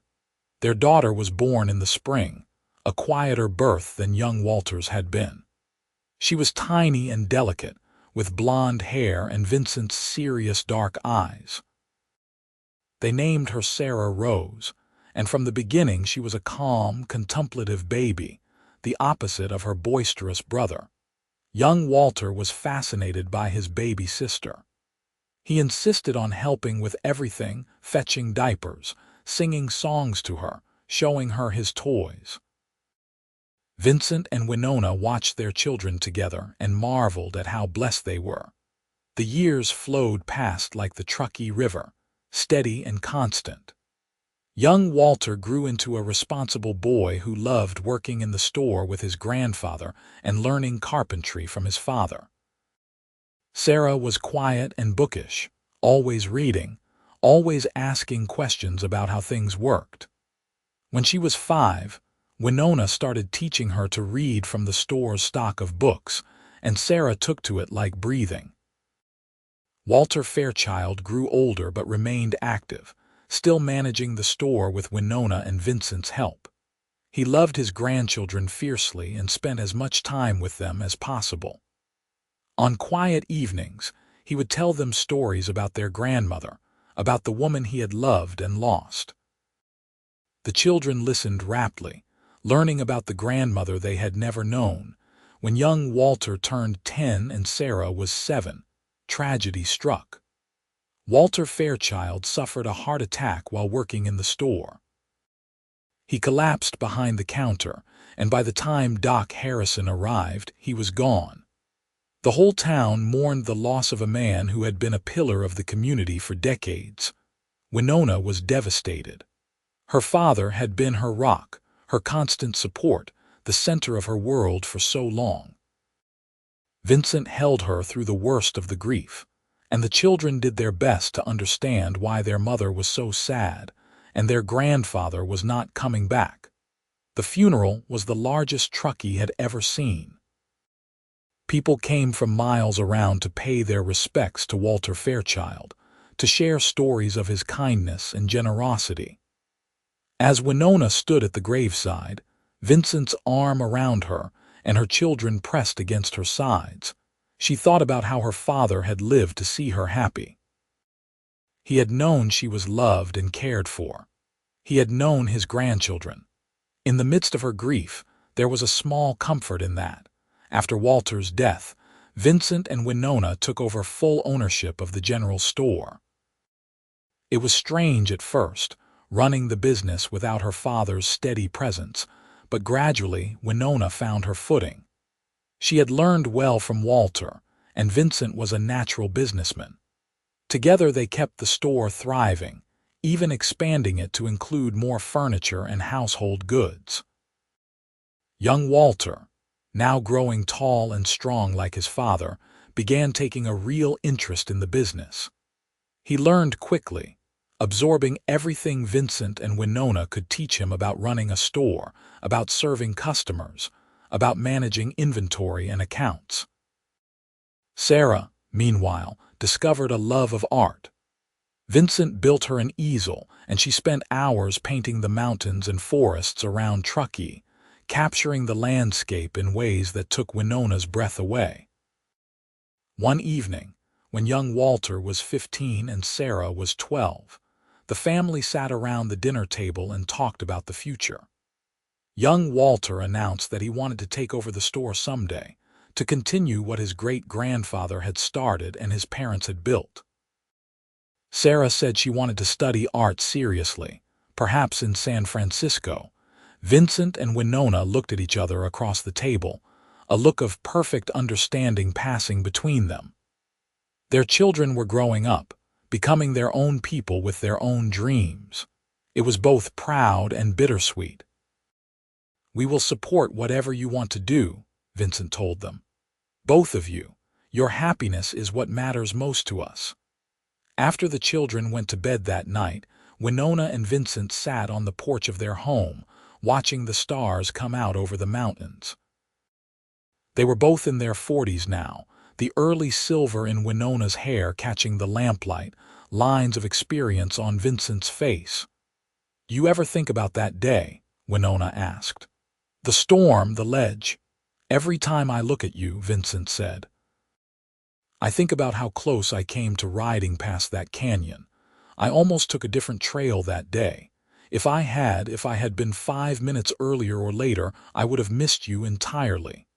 Their daughter was born in the spring, a quieter birth than young Walter's had been. She was tiny and delicate, with blonde hair and Vincent's serious dark eyes. They named her Sarah Rose, and from the beginning she was a calm, contemplative baby, the opposite of her boisterous brother. Young Walter was fascinated by his baby sister. He insisted on helping with everything, fetching diapers, singing songs to her, showing her his toys. Vincent and Winona watched their children together and marveled at how blessed they were. The years flowed past like the Truckee River, steady and constant. Young Walter grew into a responsible boy who loved working in the store with his grandfather and learning carpentry from his father. Sarah was quiet and bookish, always reading, always asking questions about how things worked. When she was 5, Winona started teaching her to read from the store's stock of books, and Sarah took to it like breathing. Walter Fairchild grew older but remained active, still managing the store with Winona and Vincent's help. He loved his grandchildren fiercely and spent as much time with them as possible. On quiet evenings, he would tell them stories about their grandmother, about the woman he had loved and lost. The children listened raptly, learning about the grandmother they had never known. When young Walter turned 10 and Sarah was 7, tragedy struck. Walter Fairchild suffered a heart attack while working in the store. He collapsed behind the counter, and by the time Doc Harrison arrived, he was gone. The whole town mourned the loss of a man who had been a pillar of the community for decades. Winona was devastated. Her father had been her rock, her constant support, the center of her world for so long. Vincent held her through the worst of the grief, and the children did their best to understand why their mother was so sad and their grandfather was not coming back. The funeral was the largest Truckee had ever seen. People came from miles around to pay their respects to Walter Fairchild, to share stories of his kindness and generosity. As Winona stood at the graveside, Vincent's arm around her and her children pressed against her sides, she thought about how her father had lived to see her happy. He had known she was loved and cared for. He had known his grandchildren. In the midst of her grief, there was a small comfort in that. After Walter's death, Vincent and Winona took over full ownership of the general store. It was strange at first, running the business without her father's steady presence, but gradually Winona found her footing. She had learned well from Walter, and Vincent was a natural businessman. Together they kept the store thriving, even expanding it to include more furniture and household goods. Young Walter, now growing tall and strong like his father, began taking a real interest in the business. He learned quickly, absorbing everything Vincent and Winona could teach him about running a store, about serving customers, about managing inventory and accounts. Sarah, meanwhile, discovered a love of art. Vincent built her an easel, and she spent hours painting the mountains and forests around Truckee, capturing the landscape in ways that took Winona's breath away. One evening, when young Walter was 15 and Sarah was 12, the family sat around the dinner table and talked about the future. Young Walter announced that he wanted to take over the store someday, to continue what his great-grandfather had started and his parents had built. Sarah said she wanted to study art seriously, perhaps in San Francisco. Vincent and Winona looked at each other across the table, a look of perfect understanding passing between them. Their children were growing up, becoming their own people with their own dreams. It was both proud and bittersweet. "We will support whatever you want to do," Vincent told them. "Both of you. Your happiness is what matters most to us." After the children went to bed that night, Winona and Vincent sat on the porch of their home, watching the stars come out over the mountains. They were both in their 40s now, the early silver in Winona's hair catching the lamplight, lines of experience on Vincent's face. "Do you ever think about that day?" Winona asked. "The storm, the ledge." "Every time I look at you," Vincent said. "I think about how close I came to riding past that canyon. I almost took a different trail that day. If I had been 5 minutes earlier or later, I would have missed you entirely."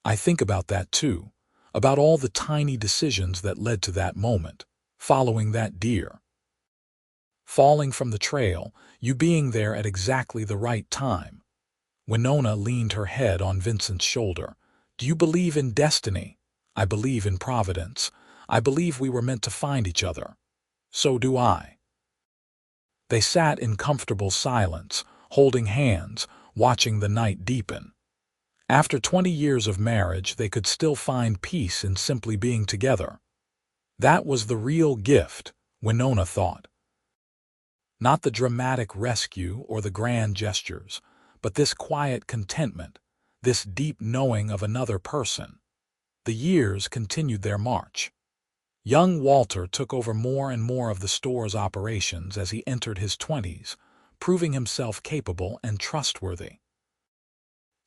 "I think about that too, about all the tiny decisions that led to that moment, following that deer. Falling from the trail, you being there at exactly the right time." Winona leaned her head on Vincent's shoulder. "Do you believe in destiny?" "I believe in providence. I believe we were meant to find each other." "So do I." They sat in comfortable silence, holding hands, watching the night deepen. After 20 years of marriage, they could still find peace in simply being together. That was the real gift, Winona thought. Not the dramatic rescue or the grand gestures, but this quiet contentment, this deep knowing of another person. The years continued their march. Young Walter took over more and more of the store's operations as he entered his 20s, proving himself capable and trustworthy.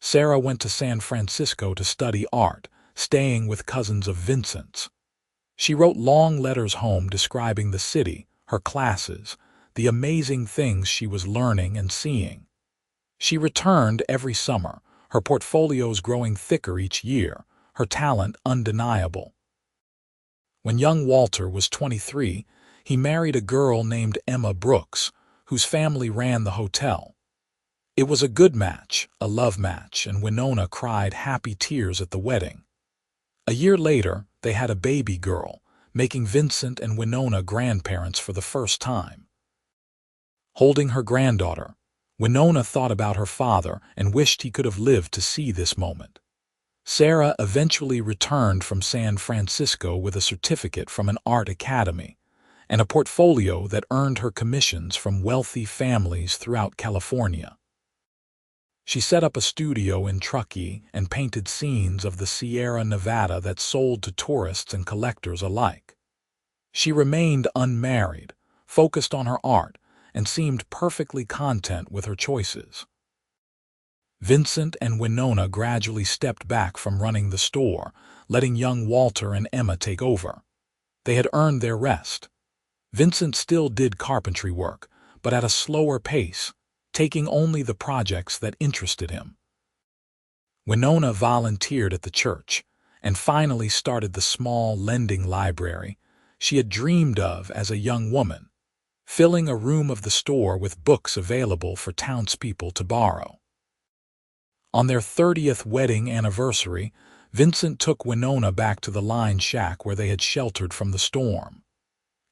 Sarah went to San Francisco to study art, staying with cousins of Vincent's. She wrote long letters home describing the city, her classes, the amazing things she was learning and seeing. She returned every summer, her portfolios growing thicker each year, her talent undeniable. When young Walter was 23, he married a girl named Emma Brooks, whose family ran the hotel. It was a good match, a love match, and Winona cried happy tears at the wedding. A year later, they had a baby girl, making Vincent and Winona grandparents for the first time. Holding her granddaughter, Winona thought about her father and wished he could have lived to see this moment. Sarah eventually returned from San Francisco with a certificate from an art academy and a portfolio that earned her commissions from wealthy families throughout California. She set up a studio in Truckee and painted scenes of the Sierra Nevada that sold to tourists and collectors alike. She remained unmarried, focused on her art, and seemed perfectly content with her choices. Vincent and Winona gradually stepped back from running the store, letting young Walter and Emma take over. They had earned their rest. Vincent still did carpentry work, but at a slower pace, taking only the projects that interested him. Winona volunteered at the church and finally started the small lending library she had dreamed of as a young woman, filling a room of the store with books available for townspeople to borrow. On their 30th wedding anniversary, Vincent took Winona back to the line shack where they had sheltered from the storm.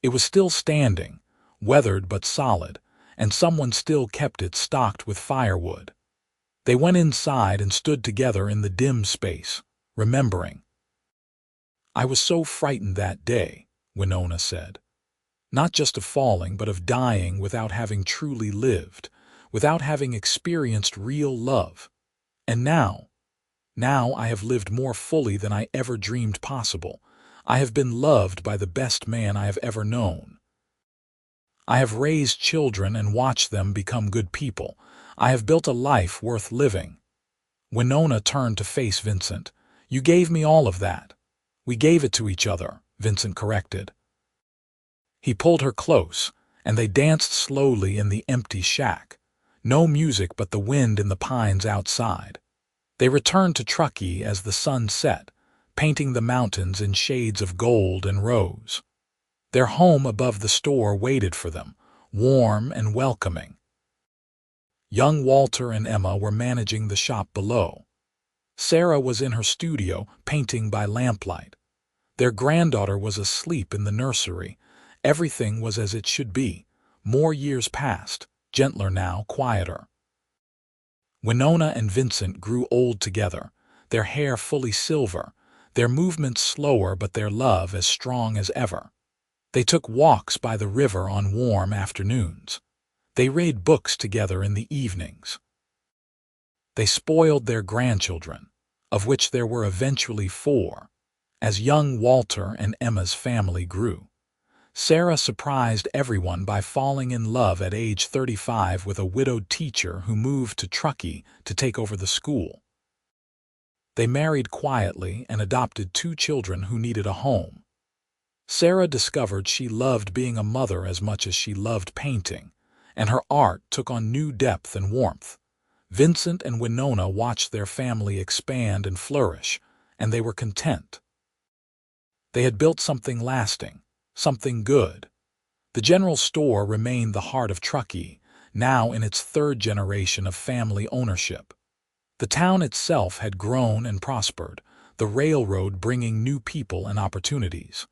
It was still standing, weathered but solid, and someone still kept it stocked with firewood. They went inside and stood together in the dim space, remembering. "I was so frightened that day," Winona said. "Not just of falling, but of dying without having truly lived, without having experienced real love. And now I have lived more fully than I ever dreamed possible. I have been loved by the best man I have ever known. I have raised children and watched them become good people. I have built a life worth living." Winona turned to face Vincent. "You gave me all of that." "We gave it to each other," Vincent corrected. He pulled her close, and they danced slowly in the empty shack. No music but the wind in the pines outside. They returned to Truckee as the sun set, painting the mountains in shades of gold and rose. Their home above the store waited for them, warm and welcoming. Young Walter and Emma were managing the shop below. Sarah was in her studio, painting by lamplight. Their granddaughter was asleep in the nursery. Everything was as it should be. More years passed, gentler now, quieter. Winona and Vincent grew old together, their hair fully silver, their movements slower but their love as strong as ever. They took walks by the river on warm afternoons. They read books together in the evenings. They spoiled their grandchildren, of which there were eventually 4, as young Walter and Emma's family grew. Sarah surprised everyone by falling in love at age 35 with a widowed teacher who moved to Truckee to take over the school. They married quietly and adopted 2 children who needed a home. Sarah discovered she loved being a mother as much as she loved painting, and her art took on new depth and warmth. Vincent and Winona watched their family expand and flourish, and they were content. They had built something lasting, something good. The general store remained the heart of Truckee, now in its 3rd generation of family ownership. The town itself had grown and prospered, the railroad bringing new people and opportunities.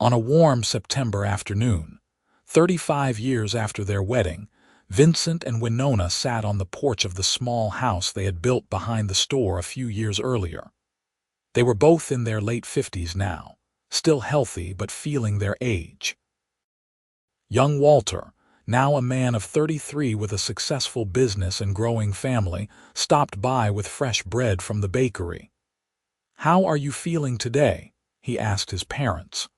On a warm September afternoon, 35 years after their wedding, Vincent and Winona sat on the porch of the small house they had built behind the store a few years earlier. They were both in their late 50s now, still healthy but feeling their age. Young Walter, now a man of 33 with a successful business and growing family, stopped by with fresh bread from the bakery. "How are you feeling today?" he asked his parents.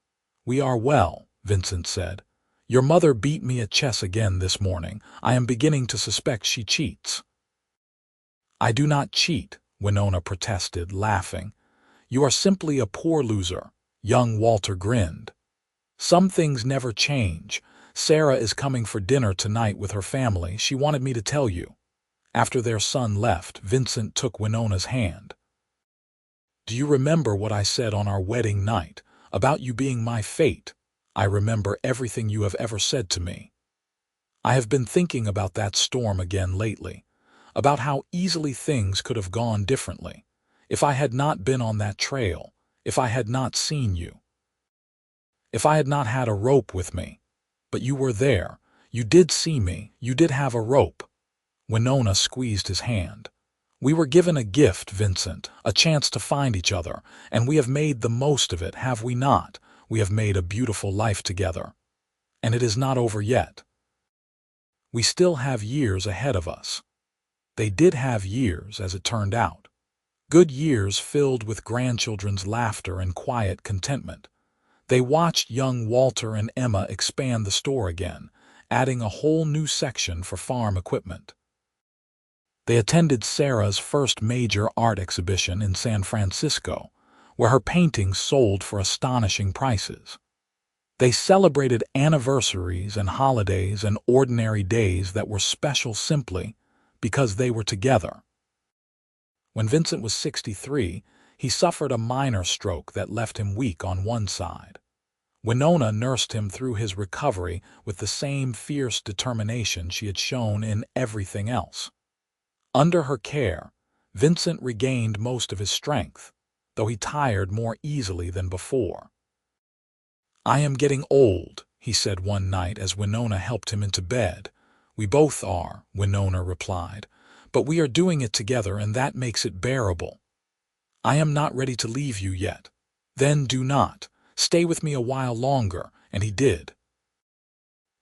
"We are well," Vincent said. "Your mother beat me at chess again this morning. I am beginning to suspect she cheats." "I do not cheat," Winona protested, laughing. "You are simply a poor loser." Young Walter grinned. "Some things never change. Sarah is coming for dinner tonight with her family. She wanted me to tell you." After their son left, Vincent took Winona's hand. "Do you remember what I said on our wedding night, about you being my fate?" "I remember everything you have ever said to me." "I have been thinking about that storm again lately, about how easily things could have gone differently. If I had not been on that trail, if I had not seen you, if I had not had a rope with me. But you were there. You did see me. You did have a rope." Winona squeezed his hand. We were given a gift, Vincent, a chance to find each other, and we have made the most of it, have we not? We have made a beautiful life together. And it is not over yet. We still have years ahead of us. They did have years, as it turned out. Good years filled with grandchildren's laughter and quiet contentment. They watched young Walter and Emma expand the store again, adding a whole new section for farm equipment. They attended Sarah's first major art exhibition in San Francisco, where her paintings sold for astonishing prices. They celebrated anniversaries and holidays and ordinary days that were special simply because they were together. When Vincent was 63, he suffered a minor stroke that left him weak on one side. Winona nursed him through his recovery with the same fierce determination she had shown in everything else. Under her care, Vincent regained most of his strength, though he tired more easily than before. "I am getting old," he said one night as Winona helped him into bed. "We both are," Winona replied, "but we are doing it together and that makes it bearable. I am not ready to leave you yet." "Then do not. Stay with me a while longer," and he did.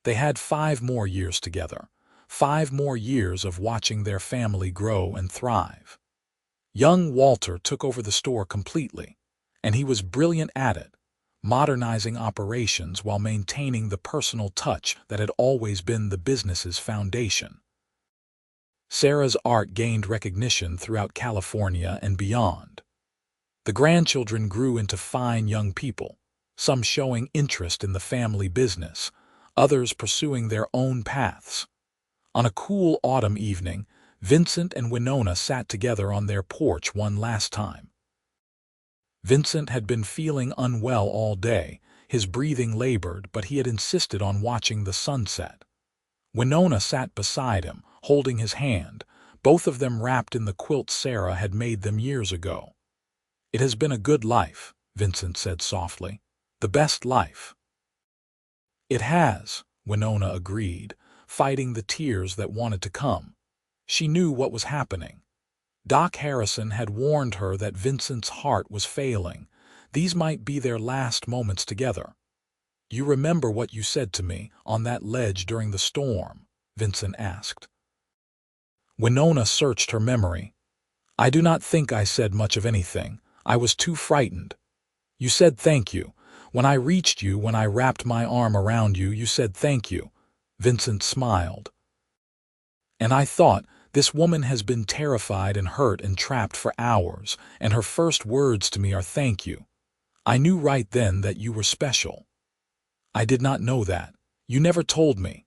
They had 5 more years together, 5 more years of watching their family grow and thrive. Young Walter took over the store completely, and he was brilliant at it, modernizing operations while maintaining the personal touch that had always been the business's foundation. Sarah's art gained recognition throughout California and beyond. The grandchildren grew into fine young people, some showing interest in the family business, others pursuing their own paths. On a cool autumn evening, Vincent and Winona sat together on their porch one last time. Vincent had been feeling unwell all day, his breathing labored, but he had insisted on watching the sunset. Winona sat beside him, holding his hand, both of them wrapped in the quilt Sarah had made them years ago. "It has been a good life," Vincent said softly. "The best life." "It has," Winona agreed, fighting the tears that wanted to come. She knew what was happening. Doc Harrison had warned her that Vincent's heart was failing. These might be their last moments together. "You remember what you said to me on that ledge during the storm?" Vincent asked. Winona searched her memory. "I do not think I said much of anything. I was too frightened." "You said thank you. When I reached you, when I wrapped my arm around you, you said thank you." Vincent smiled. "And I thought, this woman has been terrified and hurt and trapped for hours, and her first words to me are thank you. I knew right then that you were special." "I did not know that. You never told me.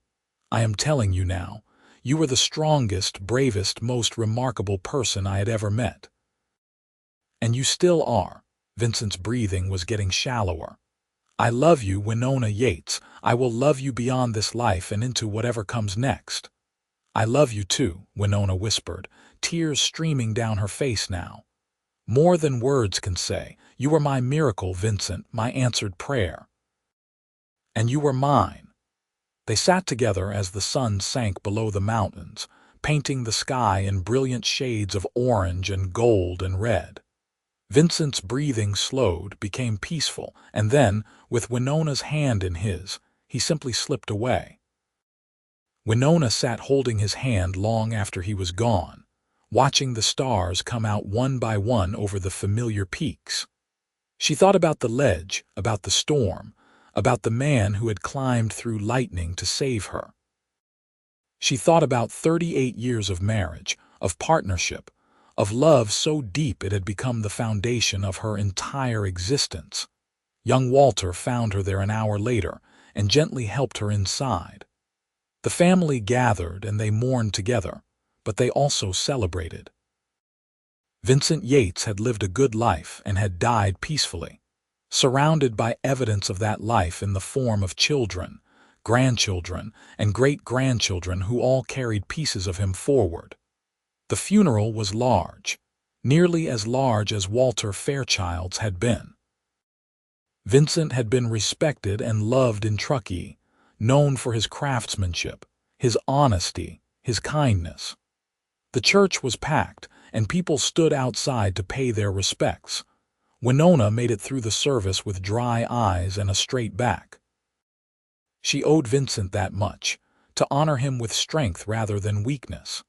I am telling you now. You were the strongest, bravest, most remarkable person I had ever met." "And you still are." Vincent's breathing was getting shallower. "I love you, Winona Yates. I will love you beyond this life and into whatever comes next." "I love you too," Winona whispered, tears streaming down her face now. "More than words can say. You were my miracle, Vincent, my answered prayer." "And you were mine." They sat together as the sun sank below the mountains, painting the sky in brilliant shades of orange and gold and red. Vincent's breathing slowed, became peaceful, and then, with Winona's hand in his, he simply slipped away. Winona sat holding his hand long after he was gone, watching the stars come out one by one over the familiar peaks. She thought about the ledge, about the storm, about the man who had climbed through lightning to save her. She thought about 38 years of marriage, of partnership, of love so deep it had become the foundation of her entire existence. Young Walter found her there an hour later and gently helped her inside. The family gathered and they mourned together, but they also celebrated. Vincent Yates had lived a good life and had died peacefully, surrounded by evidence of that life in the form of children, grandchildren, and great-grandchildren who all carried pieces of him forward. The funeral was large, nearly as large as Walter Fairchild's had been. Vincent had been respected and loved in Truckee, known for his craftsmanship, his honesty, his kindness. The church was packed, and people stood outside to pay their respects. Winona made it through the service with dry eyes and a straight back. She owed Vincent that much, to honor him with strength rather than weakness.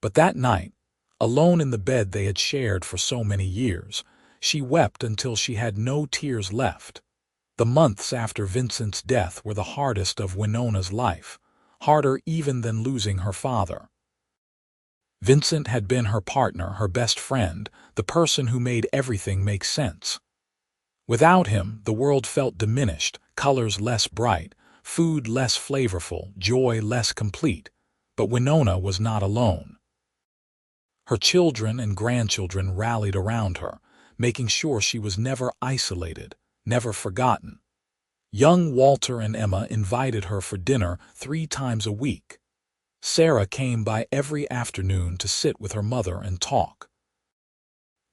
But that night, alone in the bed they had shared for so many years, she wept until she had no tears left. The months after Vincent's death were the hardest of Winona's life, harder even than losing her father. Vincent had been her partner, her best friend, the person who made everything make sense. Without him, the world felt diminished, colors less bright, food less flavorful, joy less complete. But Winona was not alone. Her children and grandchildren rallied around her, making sure she was never isolated, never forgotten. Young Walter and Emma invited her for dinner 3 times a week. Sarah came by every afternoon to sit with her mother and talk.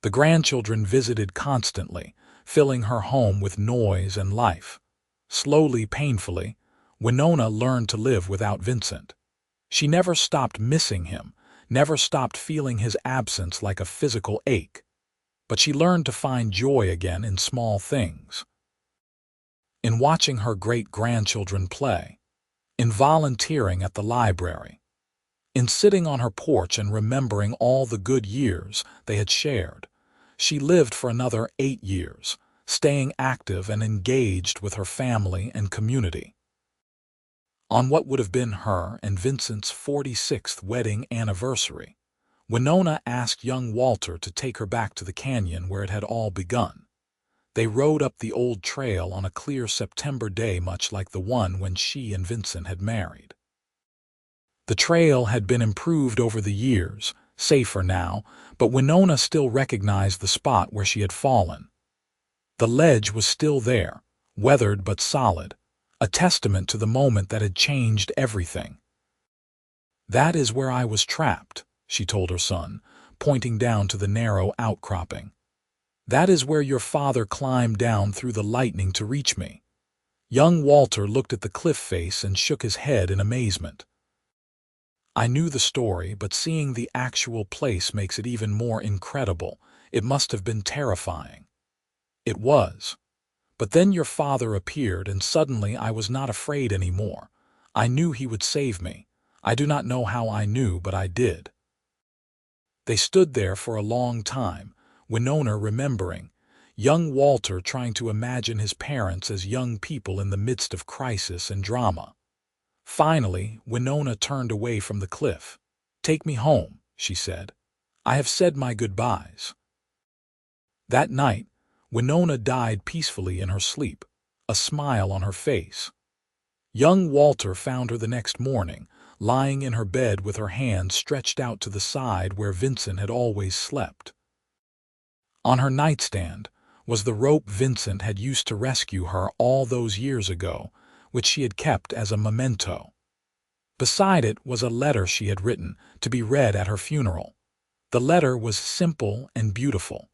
The grandchildren visited constantly, filling her home with noise and life. Slowly, painfully, Winona learned to live without Vincent. She never stopped missing him, never stopped feeling his absence like a physical ache. But she learned to find joy again in small things. In watching her great-grandchildren play, in volunteering at the library, in sitting on her porch and remembering all the good years they had shared. She lived for another 8 years, staying active and engaged with her family and community. On what would have been her and Vincent's 46th wedding anniversary, Winona asked young Walter to take her back to the canyon where it had all begun. They rode up the old trail on a clear September day much like the one when she and Vincent had married. The trail had been improved over the years, safer now, but Winona still recognized the spot where she had fallen. The ledge was still there, weathered but solid, a testament to the moment that had changed everything. "That is where I was trapped," she told her son, pointing down to the narrow outcropping. "That is where your father climbed down through the lightning to reach me." Young Walter looked at the cliff face and shook his head in amazement. "I knew the story, but seeing the actual place makes it even more incredible. It must have been terrifying." "It was. But then your father appeared, and suddenly I was not afraid anymore. I knew he would save me. I do not know how I knew, but I did." They stood there for a long time, Winona remembering, young Walter trying to imagine his parents as young people in the midst of crisis and drama. Finally, Winona turned away from the cliff. "Take me home," she said. "I have said my goodbyes." That night, Winona died peacefully in her sleep, a smile on her face. Young Walter found her the next morning, lying in her bed with her hands stretched out to the side where Vincent had always slept. On her nightstand was the rope Vincent had used to rescue her all those years ago, which she had kept as a memento. Beside it was a letter she had written to be read at her funeral. The letter was simple and beautiful.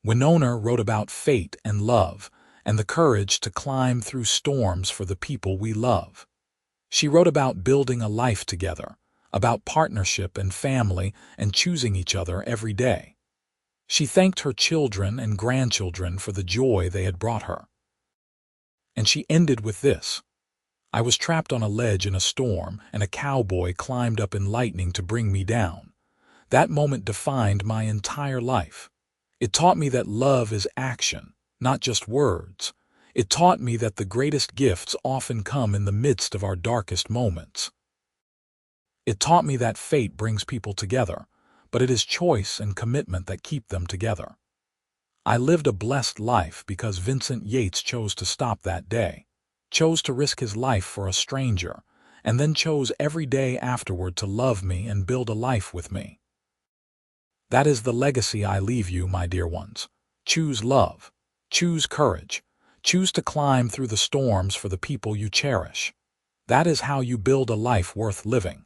Winona wrote about fate and love, and the courage to climb through storms for the people we love. She wrote about building a life together, about partnership and family and choosing each other every day. She thanked her children and grandchildren for the joy they had brought her. And she ended with this: "I was trapped on a ledge in a storm, and a cowboy climbed up in lightning to bring me down. That moment defined my entire life. It taught me that love is action, not just words. It taught me that the greatest gifts often come in the midst of our darkest moments. It taught me that fate brings people together, but it is choice and commitment that keep them together. I lived a blessed life because Vincent Yates chose to stop that day, chose to risk his life for a stranger, and then chose every day afterward to love me and build a life with me. That is the legacy I leave you, my dear ones. Choose love. Choose courage. Choose to climb through the storms for the people you cherish. That is how you build a life worth living."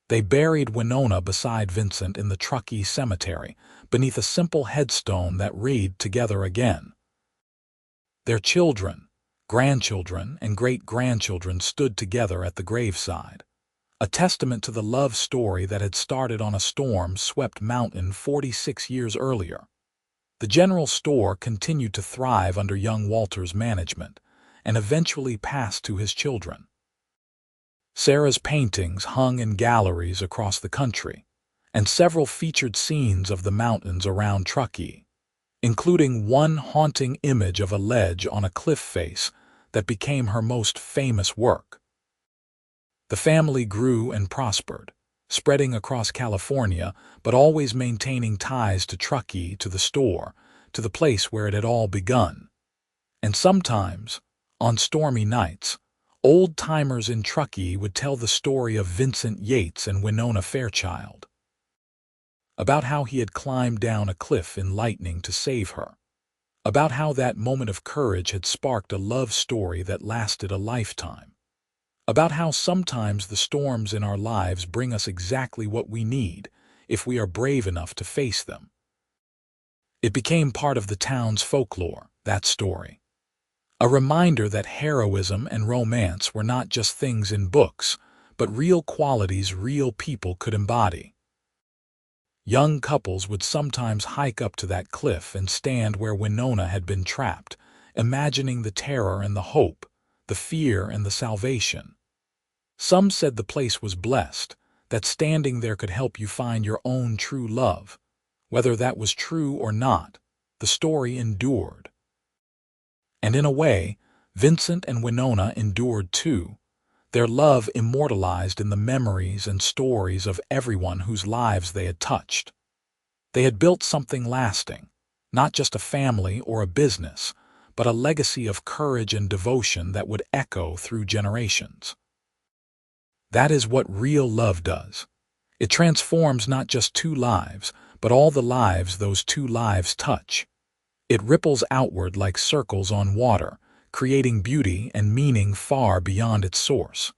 They buried Winona beside Vincent in the Truckee Cemetery, beneath a simple headstone that read "Together Again." Their children, grandchildren, and great-grandchildren stood together at the graveside. a testament to the love story that had started on a storm-swept mountain 46 years earlier. The general store continued to thrive under young Walter's management, and eventually passed to his children. Sarah's paintings hung in galleries across the country, and several featured scenes of the mountains around Truckee, including one haunting image of a ledge on a cliff face that became her most famous work. The family grew and prospered, spreading across California, but always maintaining ties to Truckee, to the store, to the place where it had all begun. And sometimes, on stormy nights, old-timers in Truckee would tell the story of Vincent Yates and Winona Fairchild, about how he had climbed down a cliff in lightning to save her, about how that moment of courage had sparked a love story that lasted a lifetime, about how sometimes the storms in our lives bring us exactly what we need if we are brave enough to face them. It became part of the town's folklore, that story. A reminder that heroism and romance were not just things in books, but real qualities real people could embody. Young couples would sometimes hike up to that cliff and stand where Winona had been trapped, imagining the terror and the hope, the fear and the salvation. Some said the place was blessed, that standing there could help you find your own true love. Whether that was true or not, the story endured. And in a way, Vincent and Winona endured too, their love immortalized in the memories and stories of everyone whose lives they had touched. They had built something lasting, not just a family or a business, but a legacy of courage and devotion that would echo through generations. That is what real love does. It transforms not just two lives, but all the lives those two lives touch. It ripples outward like circles on water, creating beauty and meaning far beyond its source.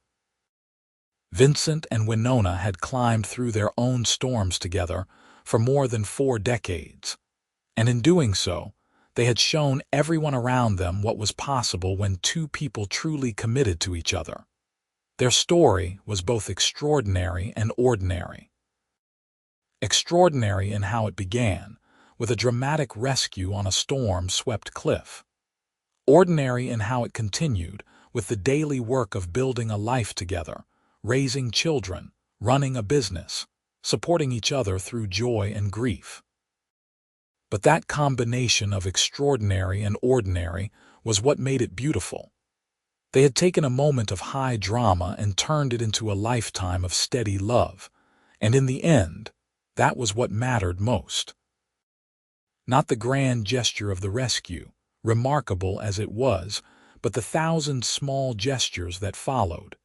Vincent and Winona had climbed through their own storms together for more than 4 decades, and in doing so, they had shown everyone around them what was possible when two people truly committed to each other. Their story was both extraordinary and ordinary. Extraordinary in how it began, with a dramatic rescue on a storm-swept cliff. Ordinary in how it continued, with the daily work of building a life together, raising children, running a business, supporting each other through joy and grief. But that combination of extraordinary and ordinary was what made it beautiful. They had taken a moment of high drama and turned it into a lifetime of steady love, and in the end, that was what mattered most. Not the grand gesture of the rescue, remarkable as it was, but the 1,000 small gestures that followed.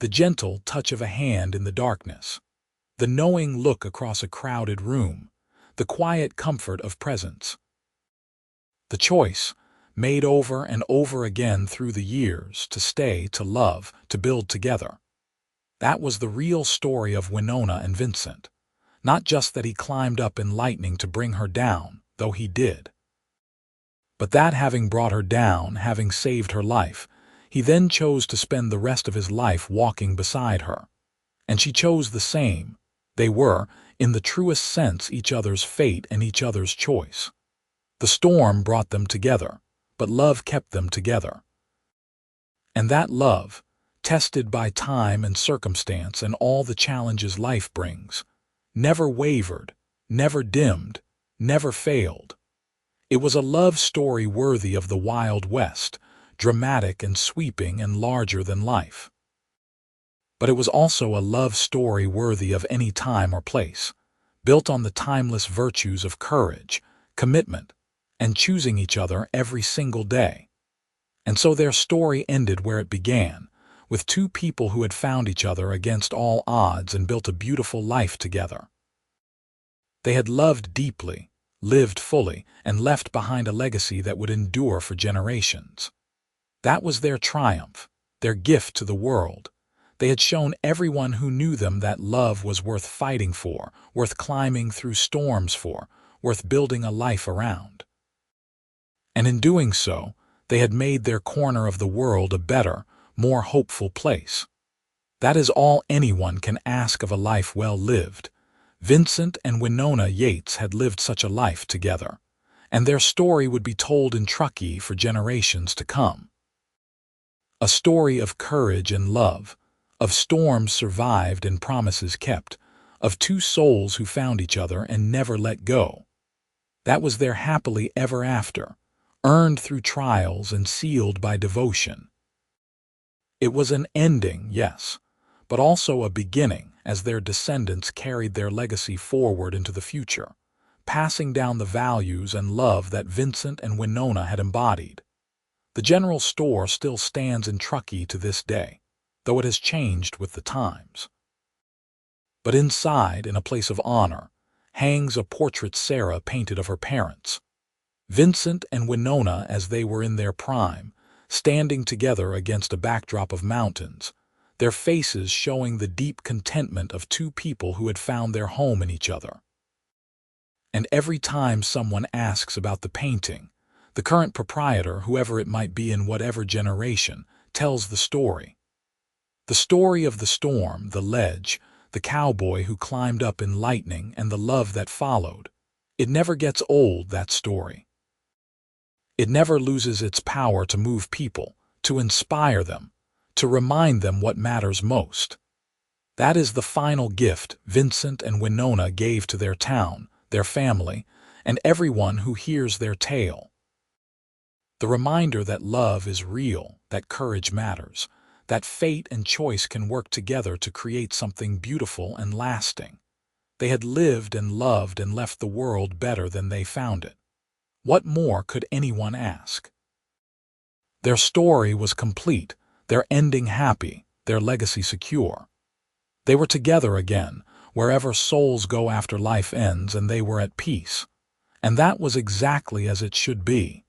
The gentle touch of a hand in the darkness, the knowing look across a crowded room, the quiet comfort of presence. The choice, made over and over again through the years, to stay, to love, to build together. That was the real story of Winona and Vincent. Not just that he climbed up in lightning to bring her down, though he did, but that having brought her down, having saved her life, he then chose to spend the rest of his life walking beside her. And she chose the same. They were, in the truest sense, each other's fate and each other's choice. The storm brought them together, but love kept them together. And that love, tested by time and circumstance and all the challenges life brings, never wavered, never dimmed, never failed. It was a love story worthy of the Wild West, dramatic and sweeping and larger than life. But it was also a love story worthy of any time or place, built on the timeless virtues of courage, commitment, and choosing each other every single day. And so their story ended where it began, with two people who had found each other against all odds and built a beautiful life together. They had loved deeply, lived fully, and left behind a legacy that would endure for generations. That was their triumph, their gift to the world. They had shown everyone who knew them that love was worth fighting for, worth climbing through storms for, worth building a life around. And in doing so, they had made their corner of the world a better, more hopeful place. That is all anyone can ask of a life well lived. Vincent and Winona Yates had lived such a life together, and their story would be told in Truckee for generations to come. A story of courage and love, of storms survived and promises kept, of two souls who found each other and never let go. That was their happily ever after, earned through trials and sealed by devotion. It was an ending, yes, but also a beginning as their descendants carried their legacy forward into the future, passing down the values and love that Vincent and Winona had embodied. The general store still stands in Truckee to this day, though it has changed with the times. But inside, in a place of honor, hangs a portrait Sarah painted of her parents, Vincent and Winona as they were in their prime, standing together against a backdrop of mountains, their faces showing the deep contentment of two people who had found their home in each other. And every time someone asks about the painting, the current proprietor, whoever it might be in whatever generation, tells the story. The story of the storm, the ledge, the cowboy who climbed up in lightning, and the love that followed. It never gets old, that story. It never loses its power to move people, to inspire them, to remind them what matters most. That is the final gift Vincent and Winona gave to their town, their family, and everyone who hears their tale. The reminder that love is real, that courage matters, that fate and choice can work together to create something beautiful and lasting. They had lived and loved and left the world better than they found it. What more could anyone ask? Their story was complete, their ending happy, their legacy secure. They were together again, wherever souls go after life ends, and they were at peace. And that was exactly as it should be.